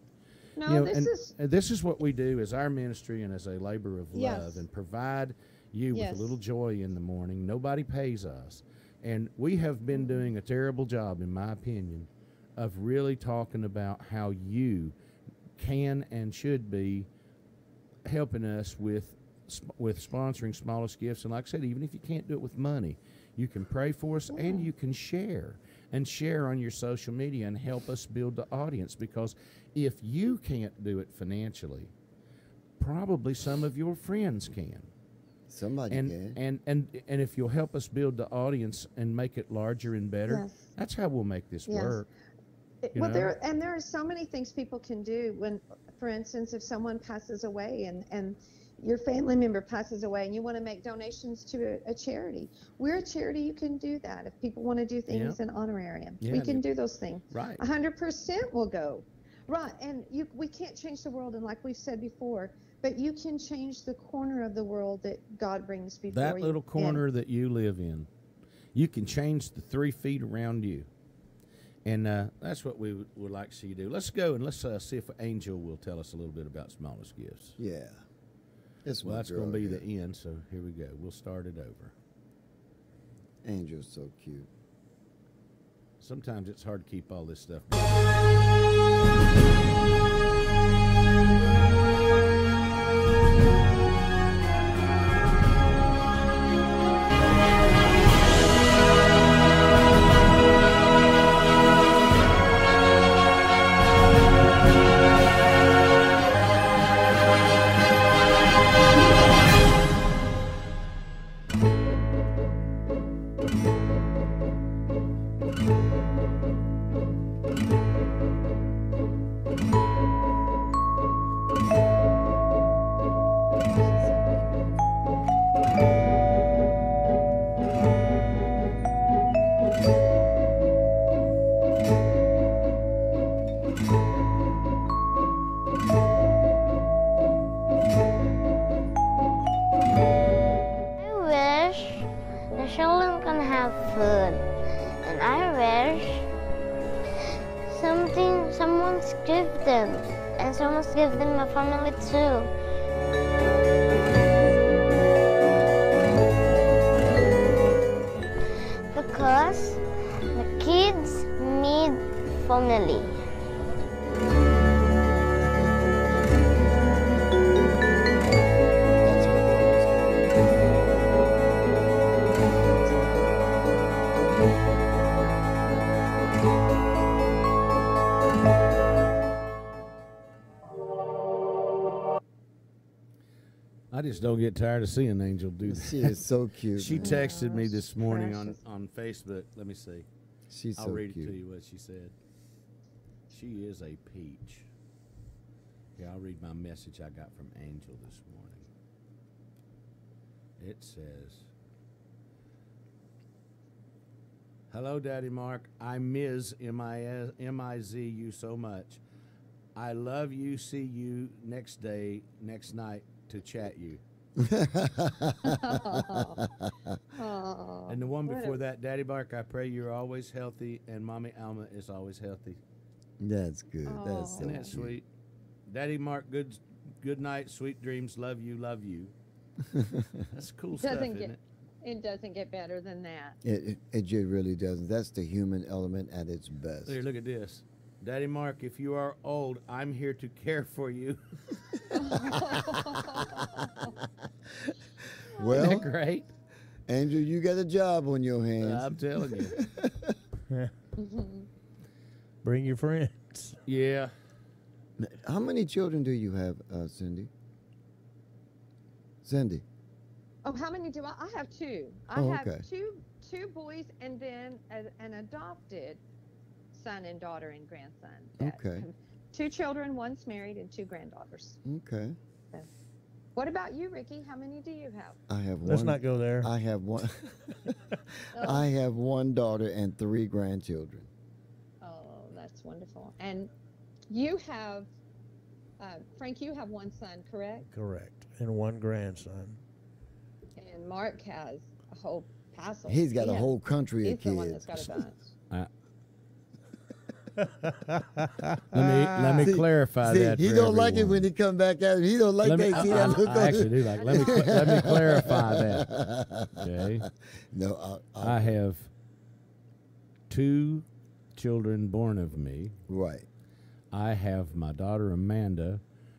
yeah. No, this is what we do as our ministry and as a labor of love, and provide you with a little joy in the morning. Nobody pays us. And we have been doing a terrible job, in my opinion, of really talking about how you can and should be helping us with sponsoring smallest gifts. And like I said, even if you can't do it with money, you can pray for us and you can share on your social media and help us build the audience. Because if you can't do it financially, probably some of your friends can. Somebody can. And if you'll help us build the audience and make it larger and better, that's how we'll make this work. There are so many things people can do when, for instance, if someone passes away and your family member passes away and you want to make donations to a charity. We're a charity. You can do that. If people want to do things in honorarium, we can do those things. Right. 100% will go. Right. And we can't change the world. And like we've said before, but you can change the corner of the world that God brings before you. That little corner that you live in, you can change the 3 feet around you. And that's what we would like to see you do. Let's go and let's see if Angel will tell us a little bit about smallest gifts. Yeah. That's going to be the end, so here we go. We'll start it over. Angel's so cute. Sometimes it's hard to keep all this stuff. must give them a family too. Because the kids need family. I just don't get tired of seeing Angel do that. She is so cute. She man. texted me this morning precious. on Facebook. Let me see. She's I'll so read cute. it to you what she said. She is a peach. Yeah, I'll read my message I got from Angel this morning. It says, "Hello, Daddy Mark. I miss M-I-Z you so much. I love you. See you next night to chat you." Oh, And the one what before a- that, Daddy Mark, I pray you're always healthy and Mommy Alma is always healthy. That's good. That's so Isn't that cute. sweet? Daddy Mark, good night, sweet dreams, love you, love you. That's cool stuff, Doesn't isn't get- it? It doesn't get better than that. It really doesn't. That's the human element at its best. Here, look at this. Daddy Mark, if you are old, I'm here to care for you. Well, Isn't that great? Angel, you got a job on your hands. I'm telling you. Bring your friends. Yeah. How many children do you have, Cindy? Cindy. Oh, how many do I? I have two. I Oh, have okay. two boys and then an adopted son and daughter and grandson. Okay. 2 children, one's married, and 2 granddaughters. Okay. What about you, Ricky? How many do you have? I have Let's one. not go there. I have one. I have one daughter and 3 grandchildren. Oh, that's wonderful. And you have, Frank, you have 1 son, correct? Correct. And 1 grandson. And Mark has a whole passel. He's got a He has- whole country He's of the one kids. that's got a bunch. Let me clarify See, that. he for don't like it everyone. when he come back out. He don't like Let me, that. See that look I on actually do like. Let me clarify that. Okay. No, I have 2 children born of me. right. I have my daughter Amanda,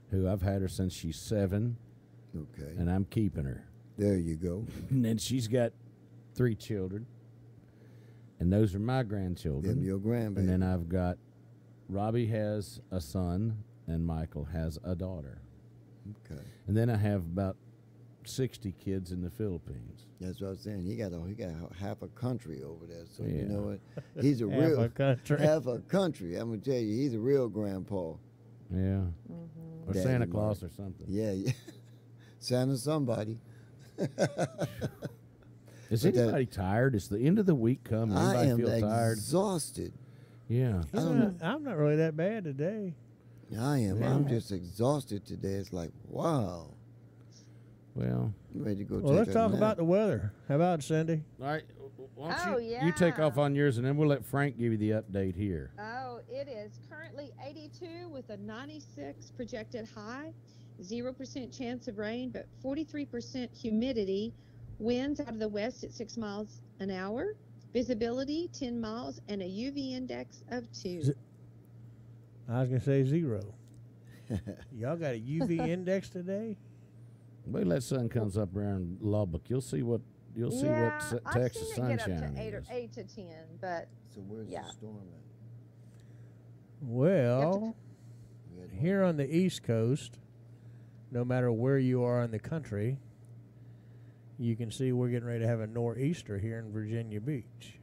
who I've had her since she's 7, Okay. and I'm keeping her. There you go. And then she's got 3 children, and those are my grandchildren. Them your grandbaby. And then I've got Robbie has a son, and Michael has a daughter. Okay. And then I have about 60 kids in the Philippines. That's what I was saying. He got half a country over there. So Yeah. you know what? He's a Half real a country. half a country. I'm gonna tell you, he's a real grandpa. Yeah. Or Daddy Santa Mark. Claus or something. Yeah, yeah. Santa somebody. Is But that- anybody tired? Is the end of the week come? I Anybody am feel tired? exhausted. Yeah. I'm not really that bad today. I am. Yeah. I'm just exhausted today. It's like, wow. Well, I'm ready to go Well, take let's a talk nap. about the weather. How about Cindy? all right. Why don't Oh, you take yeah. off on yours, and then we'll let Frank give you the update here. Oh, it is currently 82 with a 96 projected high, 0% chance of rain, but 43% humidity. Winds out of the west at 6 miles an hour. Visibility 10 miles and a UV index of 2. I was going to say 0. Y'all got a UV index today? Wait till that sun comes up around Lubbock. You'll see what I've Texas seen it get sunshine up to 8 or is. 8 to 10, but So where's Yeah. the storm at? Well, We had here on the East Coast, no matter where you are in the country, you can see we're getting ready to have a nor'easter here in Virginia Beach.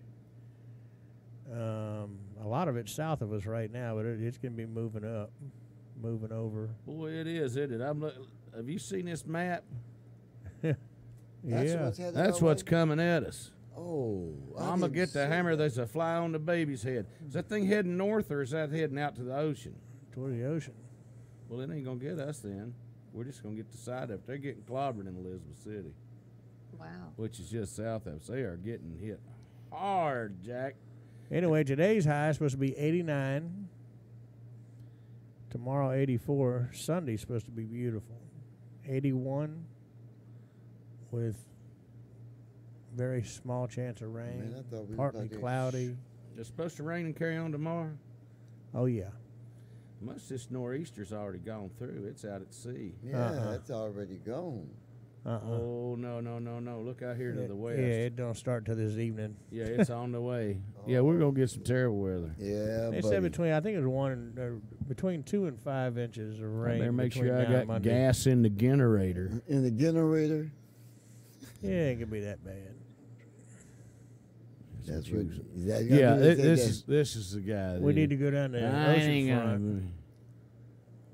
A lot of it's south of us right now, but it's going to be moving up, moving over. Boy, it is, isn't it? Have you seen this map? That's Yeah. what's headed That's our what's way? coming at us. Oh, I I'm gonna didn't get the see hammer. that. There's a fly on the baby's head. Is that thing heading north, or is that heading out to the ocean? Toward the ocean. Well, it ain't gonna get us then. We're just gonna get the side of it. They're getting clobbered in Elizabeth City, wow. which is just south of us. They are getting hit hard, Jack. Anyway, today's high is supposed to be 89. Tomorrow 84. Sunday's supposed to be beautiful. 81 with very small chance of rain. Man, I thought we partly was about to- cloudy. It's supposed to rain and carry on tomorrow. Oh yeah. Most of this nor'easter's already gone through. It's out at sea. Yeah, it's already gone. Oh, no. Look out here to the west. Yeah, it don't start till this evening. Yeah, it's on the way. Yeah, we're going to get some terrible weather. Yeah, They said between, I think it was between 2 and 5 inches of rain. Better make between sure I now and got Monday. gas in the generator. In the generator? Yeah, it ain't gonna be that bad. That's what what. you- That, Yeah, this is the guy. We need to go down the I ocean ain't front. gonna.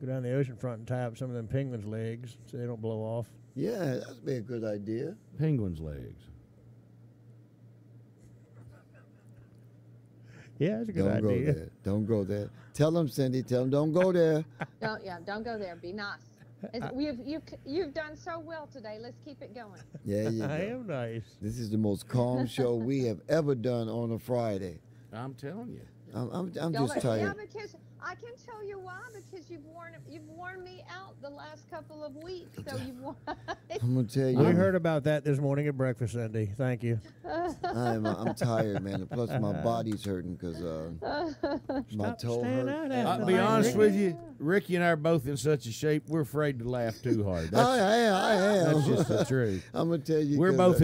Go down the ocean front and tie up some of them penguins' legs so they don't blow off. Yeah, that'd be a good idea. Penguin's legs. Yeah, that's a good Don't idea. go there. Don't go there. Tell them, Cindy. Tell them don't go there. Don't go there. Be nice. You've done so well today. Let's keep it going. Yeah, you I go. am nice. This is the most calm show we have ever done on a Friday. I'm telling you. I'm Don't just let- tired. Yeah, because I can tell you why. Because you've worn me out the last couple of weeks. So you've worn. I'm gonna tell you. We heard about that this morning at breakfast, Sunday. Thank you. I'm tired, man. Plus my body's hurting because my Stop toe staying hurt. out and after I'll the be night, honest Ricky. with you. Ricky and I are both in such a shape, we're afraid to laugh too hard. I That's am. just the truth. I'm gonna tell you. We're 'cause,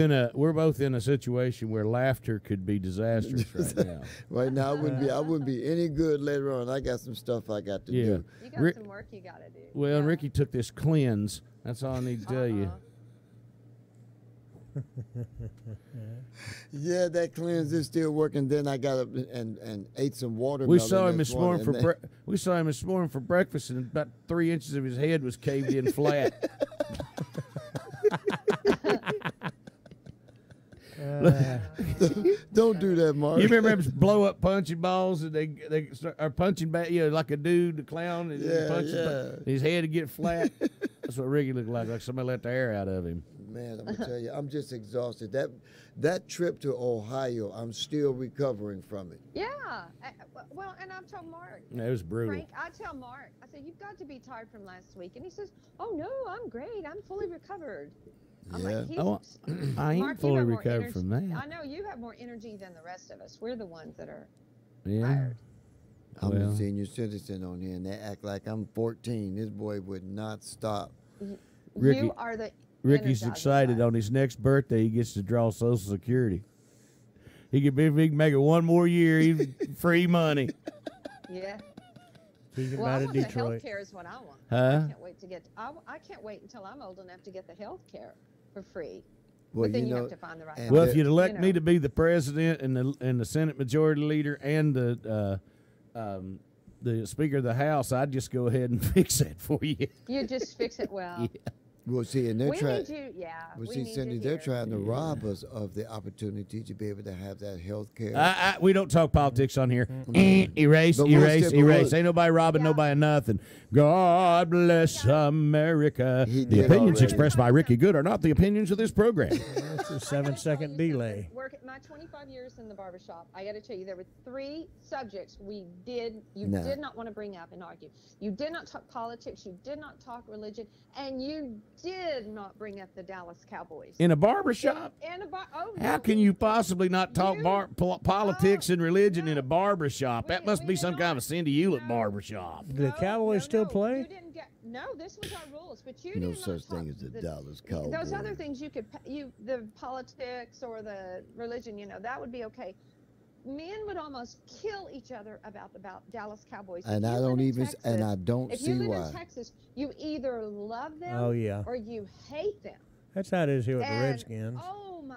both in a situation where laughter could be disastrous right now. right now. I wouldn't be any good later on. I got some stuff I got to Yeah. do. You got Rick- some work you got to do. Well, and Ricky took this cleanse. That's all I need to tell you. Yeah, that cleanse is still working. Then I got up and ate some water. We saw him this morning for breakfast, and about 3 inches of his head was caved in flat. Don't do that, Mark. You remember them blow up punching balls, and they are punching back, like a dude, the clown, and Yeah, punching yeah. his head would get flat. That's what Ricky looked like somebody let the air out of him. Man, I'm gonna tell you, I'm just exhausted. That trip to Ohio, I'm still recovering from it. Yeah. Well, and I've told Mark. It was brutal. Frank, I tell Mark, I said, you've got to be tired from last week. And he says, oh, no, I'm great. I'm fully recovered. I'm Yeah. like, Oh, I ain't Mark, you fully have more recovered energy- from that. I know you have more energy than the rest of us. We're the ones that are Yeah. tired. I'm Well. a senior citizen on here, and they act like I'm 14. This boy would not stop. Ricky- You are the Ricky's energizing excited type. on his next birthday. He gets to draw Social Security. He can make it one more year, he's free money. Yeah. Speaking Well, I about it, want the Detroit. health care is what I want. Huh? I can't wait to get. I can't wait until I'm old enough to get the health care for free. Well, But then you you know, have to find the right. and Well, person, if you'd elect you me know. to be the president and the Senate Majority Leader and the Speaker of the House, I'd just go ahead and fix that for you. You just fix it well. well, see, and they're We trying. need you. Yeah. Well, we see, need Cindy, you they're here. trying to rob us of the opportunity to be able to have that health care. We don't talk politics on here. Erase, But we'll erase, still- erase. look. Ain't nobody robbing Yeah. nobody nothing. God bless America. He The did opinions already. expressed by Ricky Good are not the opinions of this program. That's a I 7 gotta tell second you delay. something. My 25 years in the barbershop, I got to tell you, there were 3 subjects you did not want to bring up and argue. You did not talk politics, you did not talk religion, and you did not bring up the Dallas Cowboys. In a barbershop? How can you possibly not talk politics and religion in a barbershop? That must be some kind of a Cindy Hewlett barbershop. Do the Cowboys still play? You didn't get, no, this was our rules, but you No did such not thing talk as the the- Dallas Those Cowboys. other things you could, the politics or the religion, that would be okay. Men would almost kill each other about Dallas Cowboys. If And you I live don't in even, Texas- and I don't if see you live why. in Texas, you either love them Oh, yeah. or you hate them. That's how it is here with the And, Redskins. oh my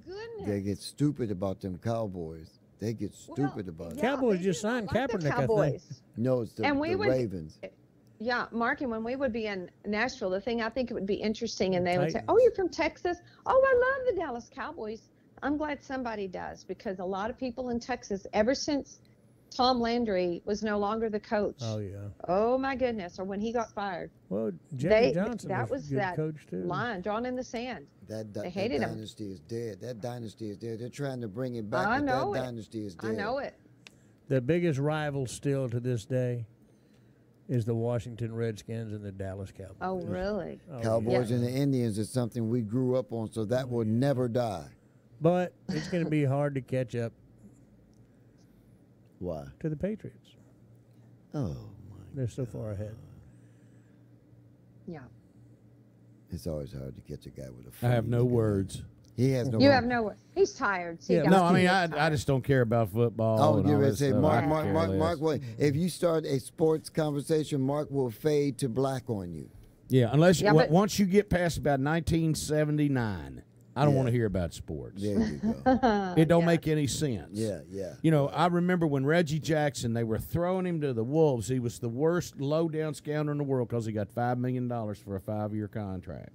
goodness. They get stupid about them Cowboys. They get stupid about it. Cowboys they just do not signed like the Kaepernick, I think. Cowboys. No, it's the And we would- Ravens. Yeah, Mark, and when we would be in Nashville, the thing I think it would be interesting, and they would say, Titans. "Oh, you're from Texas? Oh, I love the Dallas Cowboys." I'm glad somebody does, because a lot of people in Texas, ever since Tom Landry was no longer the coach, Oh, yeah. oh my goodness, or when he got fired, Well, Jimmy they Johnson that was was a good that coach, too. line drawn in the sand. That They hated him. dynasty is dead. That dynasty is dead. They're trying to bring it back, I but know that it. dynasty is dead. I know it. The biggest rival still to this day is the Washington Redskins and the Dallas Cowboys. Oh, really? Oh, Cowboys yeah. and the Indians is something we grew up on, so that will never die. But it's going to be hard to catch up Why? to the Patriots. Oh my! They're so far ahead. Yeah. It's always hard to catch a guy with a. I have funny no looking words. eye. He has no. You words. have no. He's tired. See, Yeah, guys, No, I he mean, is I tired. just don't care about football. I was and getting all ready that to say, stuff. Mark, I Mark, care Mark, less. Mark, wait. If you start a sports conversation, Mark will fade to black on you. Yeah, unless Yeah, you, but- once you get past about 1979, I don't Yeah. want to hear about sports. There you go. It don't Yeah. make any sense. Yeah, yeah. You know, I remember when Reggie Jackson, they were throwing him to the Wolves. He was the worst low-down scoundrel in the world because he got $5 million for a 5-year contract.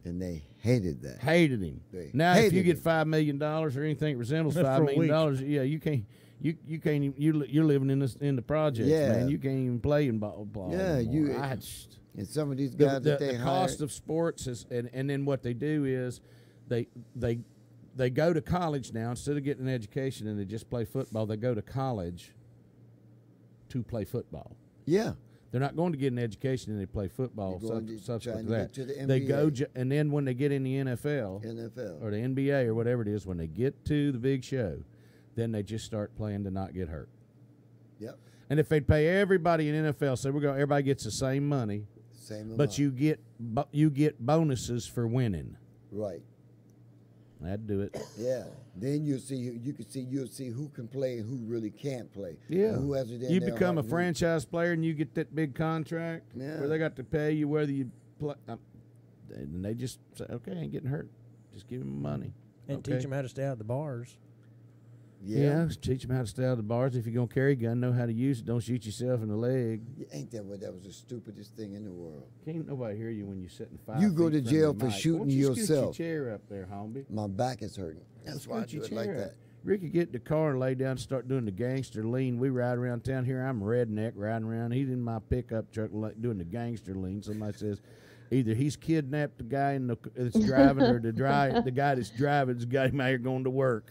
And they hated that. Hated him. They Now, if you hated get him. $5 million or anything that resembles That's $5 for a million, yeah, you can't. You can't even, you're living in the projects, Yeah. man. You can't even play in ball. Yeah, anymore. you- I just, And some of these the, guys that they the hired. cost of sports is, and then what they do is they go to college now instead of getting an education and they just play football. They go to college to play football. Yeah. They're not going to get an education and they play football. They're going to Subsequent trying to to that, get to the they go NBA. and then when they get in the NFL NFL. or the NBA or whatever it is, when they get to the big show, then they just start playing to not get hurt. Yep. And if they'd pay everybody in NFL, so everybody gets the same money, Same amount. but you get bonuses for winning. Right. That'd do it. Yeah. Then you'll see who can play and who really can't play. Yeah. And who has it in You their become a heart and franchise player and you get that big contract Yeah. where they got to pay you whether you play. And they just say, okay, I ain't getting hurt. Just give them money. And Okay. teach them how to stay out of the bars. Yeah. Teach them how to stay out of the bars. If you're going to carry a gun, know how to use it. Don't shoot yourself in the leg. Ain't that what? That was the stupidest thing in the world. Can't nobody hear you when you're sitting 5 You go feet to from jail the for mic. shooting Why don't you yourself. Scoot your chair up there, homie. My back is hurting. That's why I Scoot do your it like chair that. up. Ricky, get in the car and lay down and start doing the gangster lean. We ride around town here. I'm a redneck riding around. He's in my pickup truck doing the gangster lean. Somebody says either he's kidnapped the guy that's driving or the guy that's driving has got him out here going to work.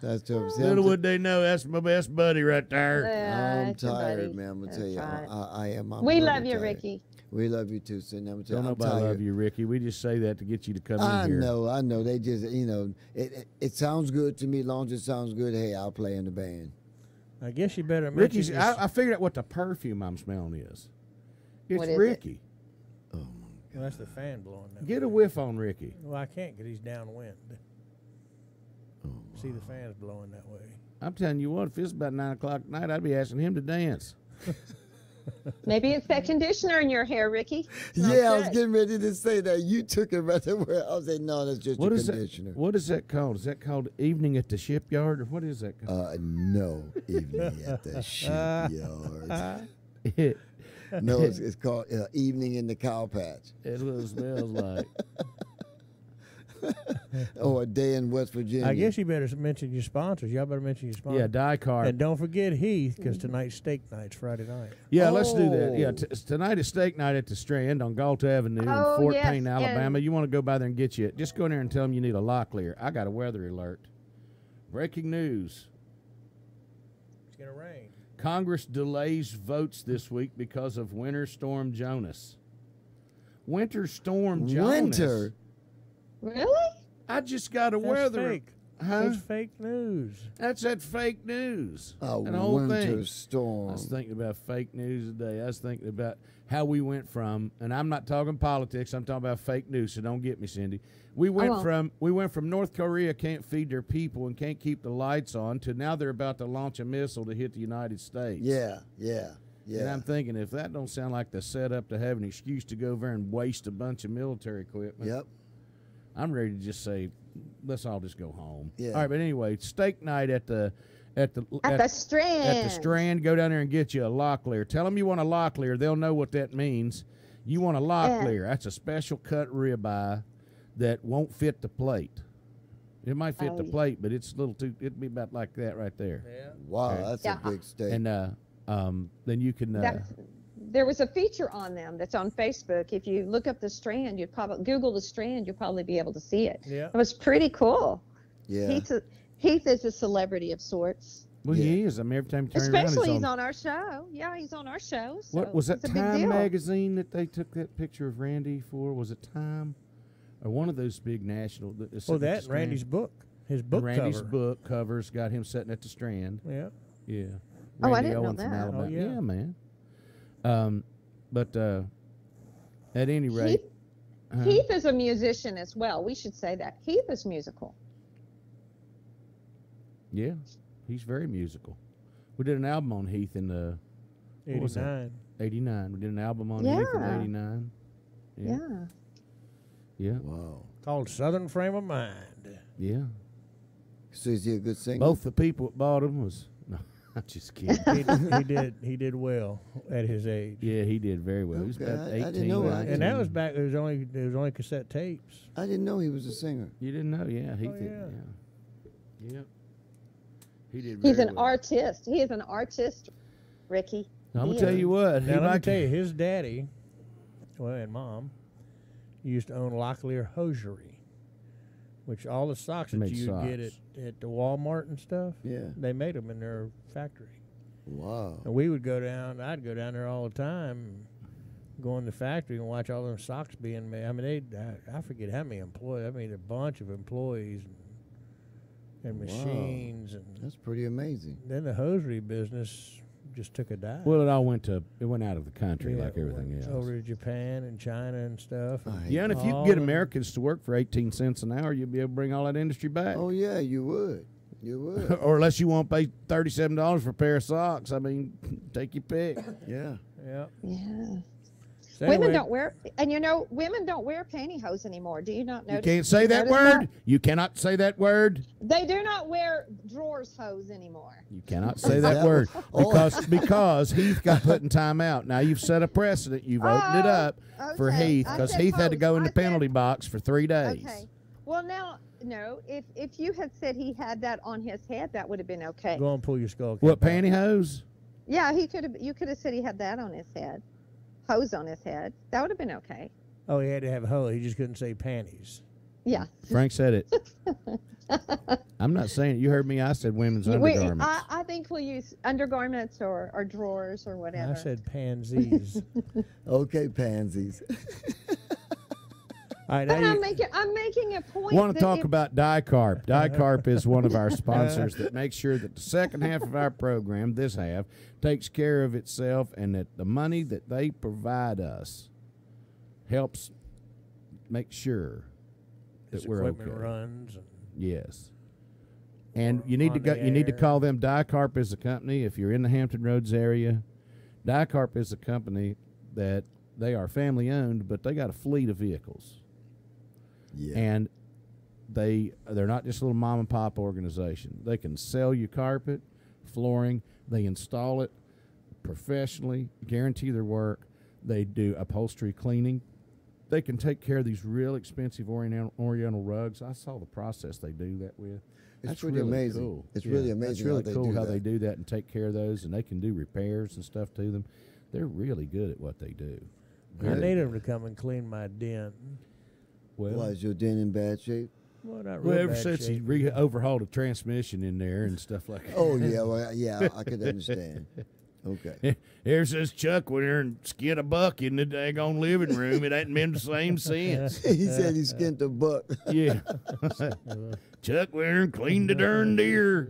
That's tough. See, Little would they know, that's my best buddy right there. Yeah, I'm that's your tired, buddy. man. I'm gonna That's tell you, right. I am. I'm We really love you, tired. Ricky. We love you too, Cindy. I'm gonna tell Don't you, I'm nobody tired. love you, Ricky. We just say that to get you to come I in here. know. They just, it sounds good to me. As long as it sounds good, hey, I'll play in the band. I guess you better mention Ricky's. your I figured out what the perfume I'm smelling is. It's What is it? Ricky. well, that's the fan blowing that. Get a whiff on Ricky. Well, I can't because he's downwind. See the fans blowing that way. I'm telling you what, if it's about 9 o'clock at night, I'd be asking him to dance. Maybe it's that conditioner in your hair, Ricky. Smells Yeah, I was good. getting ready to say that. You took it right where I was saying, no, that's just What your is that? conditioner. What is that called? Is that called Evening at the Shipyard, or what is that called? No, evening at the shipyard. It No, it's called Evening in the Cow Patch. That's what it smells like. Or A Day in West Virginia. I guess you better mention your sponsors. Y'all better mention your sponsors. Yeah, Die Car. And don't forget Heath, because tonight's steak night's Friday night. Yeah, let's do that. Yeah, Oh. tonight is steak night at the Strand on Galt Avenue Oh, in Fort yes, Payne, Alabama. and- You want to go by there and get you. Just go in there and tell them you need a locklear. I got a weather alert. Breaking news. It's going to rain. Congress delays votes this week because of Winter Storm Jonas. Winter Storm Jonas. Winter. Really? I just got a That's weather. fake. Huh? That's fake news. That's that fake news. A and the whole winter thing. I storm. was thinking about fake news today. I was thinking about how we went from, and I'm not talking politics. I'm talking about fake news. So don't get me, Cindy. We went from North Korea can't feed their people and can't keep the lights on to now they're about to launch a missile to hit the United States. Yeah. And I'm thinking if that don't sound like the setup to have an excuse to go over and waste a bunch of military equipment. Yep. I'm ready to just say, let's all just go home. Yeah. All right, but anyway, steak night at the Strand. At the Strand, go down there and get you a locklear. Tell them you want a locklear. They'll know what that means. You want a locklear. That's a special cut ribeye that won't fit the plate. It might fit the plate, but it's a little too. It'd be about like that right there. Yeah. Wow, Okay. that's Yeah. a big steak. And then you can. There was a feature on them that's on Facebook. If you look up the Strand, you'd probably Google the Strand. You'll probably be able to see it. Yeah. It was pretty cool. yeah. Heath is a celebrity of sorts. Well, Yeah. he is. I mean, every time you turn around, Especially he's he's on. on our show. Yeah, he's on our show. So What was that it's a big Time deal. magazine that they took that picture of Randy for? Was it Time, or one of those big national? Oh, that and Randy's book. His book Randy's cover. book covers got him sitting at the Strand. Yeah. Yeah. Oh, I Randy didn't know Owen from that. Alabama. Oh, yeah. Man. But at any rate, Heath is a musician as well. We should say that. Heath is musical. yeah, he's very musical. We did an album on Heath in the what was that? 89. 89. We did an album on Heath in Yeah. 89. Yeah. Yeah. Wow. Called Southern Frame of Mind. Yeah. So is he a good singer? Both the people that bought him was no, I'm just kidding. he did well at his age. Yeah, he did very well. He was Okay, about I 18. didn't know that. 19. And that was back. There was only cassette tapes. I didn't know he was a singer. You didn't know? Yeah, Heath. Oh, did, yeah. yeah. Yep. He did. He's very an well. artist. He is an artist, Ricky. I'm He gonna tell is. you what. Now let me might- tell you, his daddy, well, and mom, used to own Locklear Hosiery, which all the socks that Made you would get socks. at the Walmart and stuff, Yeah. they made them in their factory. Wow. And we would go down. I'd go down there all the time, go in the factory and watch all them socks being made. I mean, I forget how many employees. I mean, a bunch of employees and Wow. machines, and That's pretty amazing. then the hosiery business just took a dive. Well, it went out of the country Yeah, like everything went else. over to Japan and China and stuff. I- Yeah, and if you all can get the- Americans to work for 18 cents an hour, you'll be able to bring all that industry back. Oh yeah, you would. You would. Or unless you want to pay $37 for a pair of socks. I mean, take your pick. Yeah. Yeah. Yeah. So Women anyway, don't wear, and women don't wear pantyhose anymore. Do you not You notice? can't say that notice word. You cannot say that word. They do not wear drawers hose anymore. You cannot say Is that that word what- because Heath got put in timeout. Now you've set a precedent. You've opened it up for okay. Heath I because said Heath had to go in hose. the I said- penalty box for 3 days. Okay. Well, now, no. If you had said he had that on his head, that would have been okay. go and pull your skull. What cap out. pantyhose? Yeah, he could have. You could have said he had that on his head, hose on his head. That would have been okay. Oh, he had to have a hose. He just couldn't say panties. Yeah. Frank said it. I'm not saying it. You heard me. I said women's undergarments. I think we'll use undergarments or drawers or whatever. I said pansies. Okay, pansies. All right, now But I'm you, making a point. Want to that talk if- about DieCarp. DieCarp is one of our sponsors that makes sure that the second half of our program, this half, takes care of itself and that the money that they provide us helps make sure that his we're equipment okay. runs. And Yes. And Or you need to on go. the You need to air. call them. DieCarp is a company. If you're in the Hampton Roads area, DieCarp is a company that they are family owned, but they got a fleet of vehicles. Yeah. And they're not just a little mom and pop organization. They can sell you carpet, flooring. They install it professionally, guarantee their work. They do upholstery cleaning. They can take care of these real expensive oriental rugs. I saw the process they do that with. It's That's pretty really amazing. Cool. It's Yeah, really That's amazing really how they cool do how that. they do that and take care of those, and they can do repairs and stuff to them. They're really good at what they do. I Good. need him to come and clean my den. Well, Why is your den in bad shape? Well, not well real ever bad since shape. he overhauled a transmission in there and stuff like that. Oh yeah, well, yeah, I could understand. Okay. Ever since Chuck went there and skinned a buck in the daggone living room, it ain't been the same since. He said he skinned a buck. Yeah. Chuck went there and cleaned the darn deer.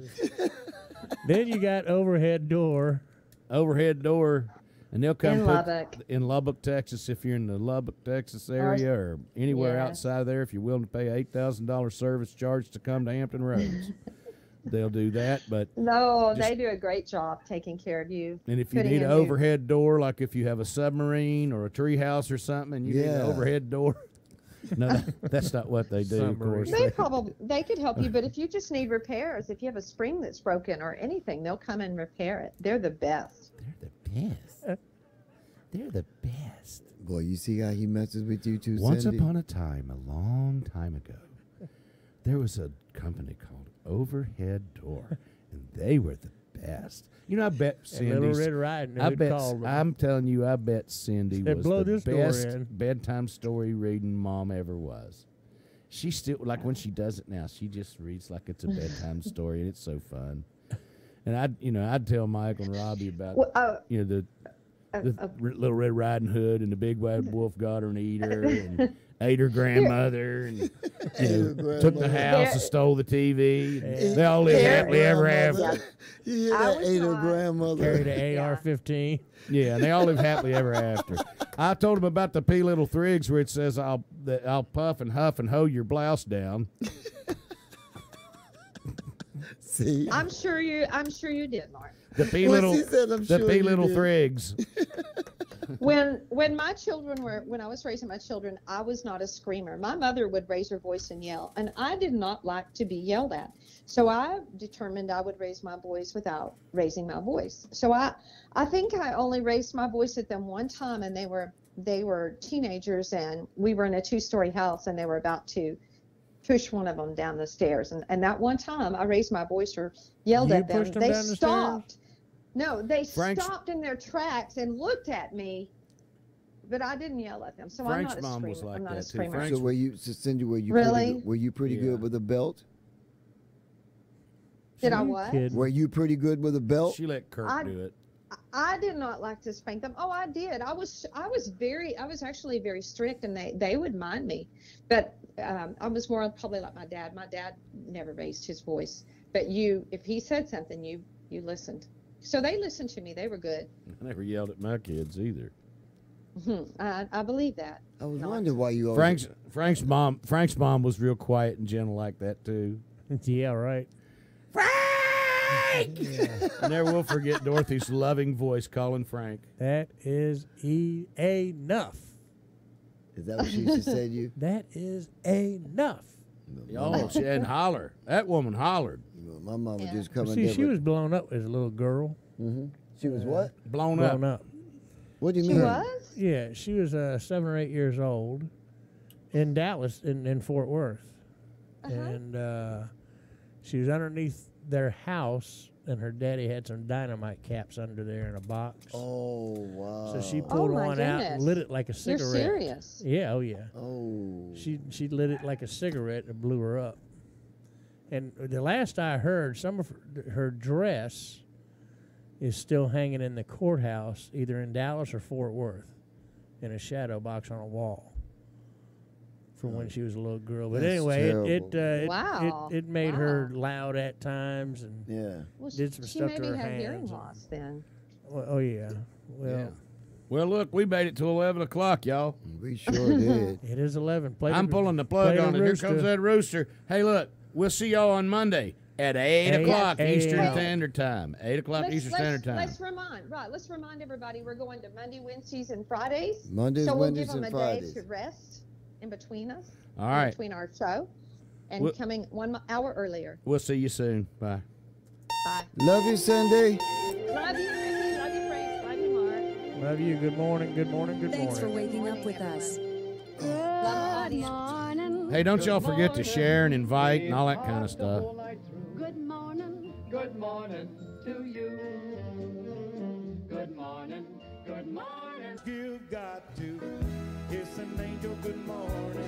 Then you got overhead door. Overhead door. And they'll come In put- Lubbock. in Lubbock, Texas, if you're in the Lubbock, Texas area or anywhere Yeah. outside of there, if you're willing to pay $8,000 service charge to come to Hampton Roads, they'll do that. But No, Just- they do a great job taking care of you. and if you Putting need in an new- overhead door, like if you have a submarine or a tree house or something, and you need an Yeah. overhead door, no, that's not what they do. Of course, Submarine. They could help you, but if you just need repairs, if you have a spring that's broken or anything, they'll come and repair it. They're the best. they're the best. They're the best. Boy, you see how he messes with you too, Once Cindy? upon a time, a long time ago, there was a company called Overhead Door, and they were the best. You know, I bet And Little Cindy's. Red Riding I Hood bet. called them. I'm telling you, I bet Cindy Said, was "Blow the this door best in." bedtime story reading mom ever was. She still like when she does it now. She just reads like it's a bedtime story, and it's so fun. And I'd tell Michael and Robbie about Well, the Little Red Riding Hood and the Big Bad Wolf got her and eat her and ate her grandmother and took the house and stole the TV. And they all lived happily ever after. You hear that? Ate her grandmother. Carried an AR-15. Yeah, and they all live happily ever after. I told him about the P Little Thrigs where it says I'll puff and huff and hoe your blouse down. See, I'm sure you did, Mark. The P Well, Little she said, "I'm the sure P you Little did." When Thrigs. I was raising my children, I was not a screamer. My mother would raise her voice and yell, and I did not like to be yelled at. So I determined I would raise my boys without raising my voice. So I think I only raised my voice at them one time, and they were teenagers, and we were in a 2-story house, and they were about to push one of them down the stairs. And that one time I raised my voice or yelled at them. pushed them They down the stopped. No, they Frank's- stopped in their tracks and looked at me, but I didn't yell at them. So Frank's I'm not a mom screamer. was like I'm not a that, too. screamer. Frank's- So Cindy, were you Really? pretty Yeah. good with a belt? Did I You what? kidding. Were you pretty good with a belt? She let Kirk I- do it. I did not like to spank them. Oh, I did. I was actually very strict, and they would mind me. But I was more probably like my dad. My dad never raised his voice, but if he said something, you listened. So they listened to me. They were good. I never yelled at my kids either. I believe that. I was wondering why you always... Frank's mom was real quiet and gentle like that too. Yeah, right. I never will forget Dorothy's loving voice calling Frank. That is enough. Is that what she used to say to you? That is enough. Oh, she and holler. That woman hollered. My mom would Yeah. just come in See, there. she was blown up as a little girl. She was what? Blown Blown up. up. What do you She mean? was? Yeah, she was 7 or 8 years old in Dallas, in Fort Worth. And she was underneath their house, and her daddy had some dynamite caps under there in a box. Oh, wow. So she pulled my one out and goodness. lit it like a You're cigarette. serious? Yeah, oh yeah. Oh. She lit it like a cigarette and blew her up. And the last I heard, some of her dress is still hanging in the courthouse, either in Dallas or Fort Worth, in a shadow box on a wall from when she was a little girl. But That's anyway, Wow. it made her loud at times and Yeah. Well, did some she stuff maybe to her had hearing hands. loss then. Oh yeah. Well, Yeah. Well, look, we made it to 11 o'clock, y'all. We sure did. it is 11. I'm pulling the plug play on it. Here comes that rooster. Hey, look, we'll see y'all on Monday at 8 o'clock Eastern a.m. Standard Time. 8 o'clock Eastern Standard Time. Let's remind everybody we're going to Monday, Wednesdays, and Fridays. Mondays, so we'll Wednesdays, give them and a Fridays. day to rest in between us. All right. Between our show and Well- coming 1 hour earlier. We'll see you soon. Bye. Bye. Love you, Cindy. Love you, Ricky. Love you, Frank. Love you, Mark. Love you. Good morning. Good morning. Good Thanks for morning. waking up with us. Love the audience. Hey, don't y'all forget to share and invite and all that kind of stuff. Good morning to you. Good morning, good morning. You've got to kiss an angel good morning.